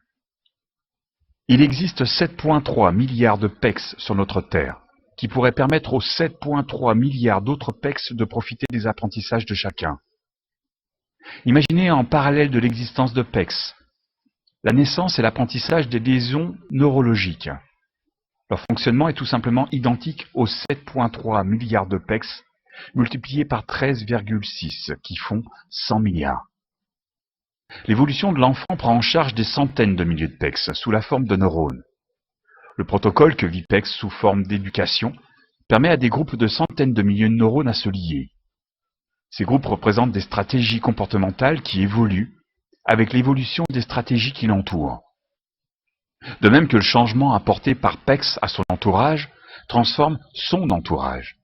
Il existe 7.3 milliards de PEX sur notre Terre, qui pourraient permettre aux 7.3 milliards d'autres PEX de profiter des apprentissages de chacun. Imaginez en parallèle de l'existence de PEX, la naissance et l'apprentissage des liaisons neurologiques. Leur fonctionnement est tout simplement identique aux 7.3 milliards de PEX multipliés par 13,6 qui font 100 milliards. L'évolution de l'enfant prend en charge des centaines de milliers de PEX sous la forme de neurones. Le protocole que vit PEX sous forme d'éducation permet à des groupes de centaines de milliers de neurones à se lier. Ces groupes représentent des stratégies comportementales qui évoluent avec l'évolution des stratégies qui l'entourent. De même que le changement apporté par PEX à son entourage transforme son entourage.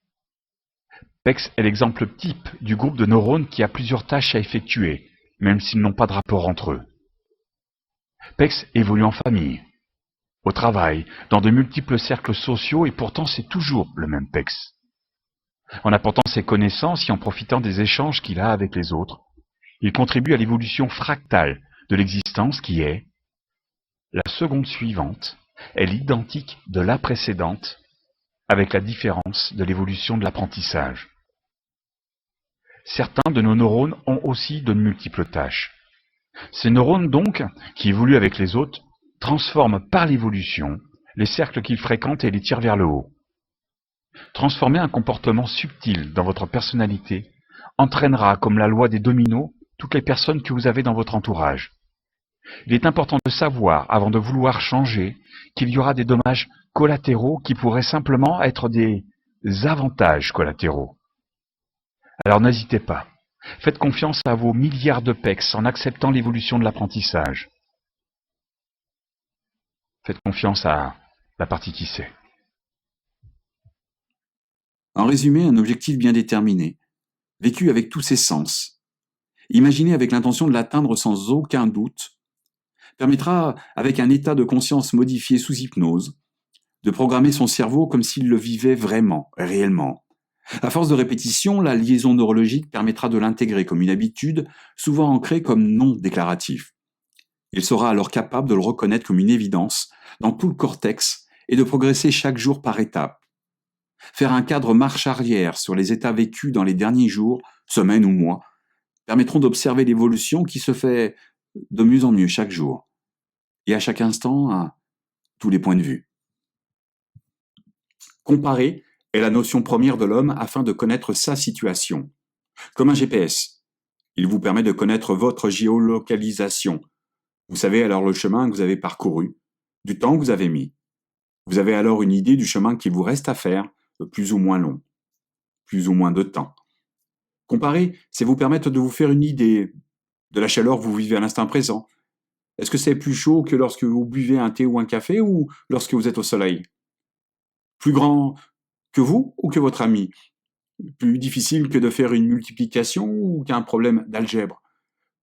PEX est l'exemple type du groupe de neurones qui a plusieurs tâches à effectuer, même s'ils n'ont pas de rapport entre eux. PEX évolue en famille, au travail, dans de multiples cercles sociaux et pourtant c'est toujours le même PEX. En apportant ses connaissances et en profitant des échanges qu'il a avec les autres, il contribue à l'évolution fractale de l'existence qui est la seconde suivante, est l'identique de la précédente, avec la différence de l'évolution de l'apprentissage. Certains de nos neurones ont aussi de multiples tâches. Ces neurones donc, qui évoluent avec les autres, transforment par l'évolution les cercles qu'ils fréquentent et les tirent vers le haut. Transformer un comportement subtil dans votre personnalité entraînera, comme la loi des dominos, toutes les personnes que vous avez dans votre entourage. Il est important de savoir, avant de vouloir changer, qu'il y aura des dommages collatéraux qui pourraient simplement être des avantages collatéraux. Alors n'hésitez pas. Faites confiance à vos milliards de PEX en acceptant l'évolution de l'apprentissage. Faites confiance à la partie qui sait. En résumé, un objectif bien déterminé, vécu avec tous ses sens, imaginé avec l'intention de l'atteindre sans aucun doute, permettra, avec un état de conscience modifié sous hypnose, de programmer son cerveau comme s'il le vivait vraiment, réellement. À force de répétition, la liaison neurologique permettra de l'intégrer comme une habitude, souvent ancrée comme non déclaratif. Il sera alors capable de le reconnaître comme une évidence dans tout le cortex et de progresser chaque jour par étapes. Faire un cadre marche arrière sur les états vécus dans les derniers jours, semaines ou mois, permettront d'observer l'évolution qui se fait de mieux en mieux chaque jour, et à chaque instant, à tous les points de vue. Comparer est la notion première de l'homme afin de connaître sa situation. Comme un GPS, Il vous permet de connaître votre géolocalisation. Vous savez alors le chemin que vous avez parcouru, du temps que vous avez mis. Vous avez alors une idée du chemin qu'il vous reste à faire, plus ou moins long, plus ou moins de temps. Comparer, c'est vous permettre de vous faire une idée de la chaleur que vous vivez à l'instant présent. Est-ce que c'est plus chaud que lorsque vous buvez un thé ou un café ou lorsque vous êtes au soleil? Plus grand que vous ou que votre ami? Plus difficile que de faire une multiplication ou qu'un problème d'algèbre?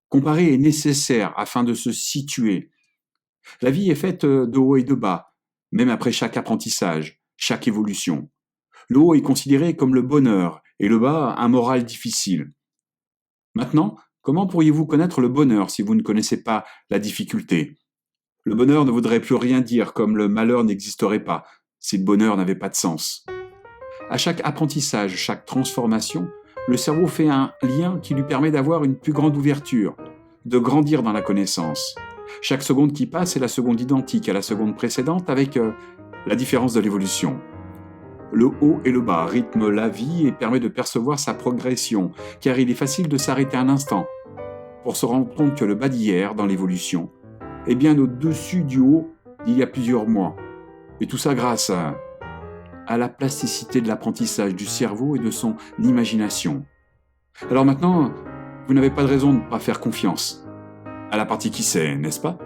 Comparer est nécessaire afin de se situer. La vie est faite de haut et de bas, même après chaque apprentissage, chaque évolution. Le haut est considéré comme le bonheur et le bas un moral difficile. Maintenant, comment pourriez-vous connaître le bonheur si vous ne connaissez pas la difficulté? Le bonheur ne voudrait plus rien dire comme le malheur n'existerait pas si le bonheur n'avait pas de sens. À chaque apprentissage, chaque transformation, le cerveau fait un lien qui lui permet d'avoir une plus grande ouverture, de grandir dans la connaissance. Chaque seconde qui passe est la seconde identique à la seconde précédente avec la différence de l'évolution. Le haut et le bas rythment la vie et permet de percevoir sa progression, car il est facile de s'arrêter un instant pour se rendre compte que le bas d'hier, dans l'évolution, est bien au-dessus du haut d'il y a plusieurs mois. Et tout ça grâce à la plasticité de l'apprentissage du cerveau et de son imagination. Alors maintenant, vous n'avez pas de raison de ne pas faire confiance à la partie qui sait, n'est-ce pas?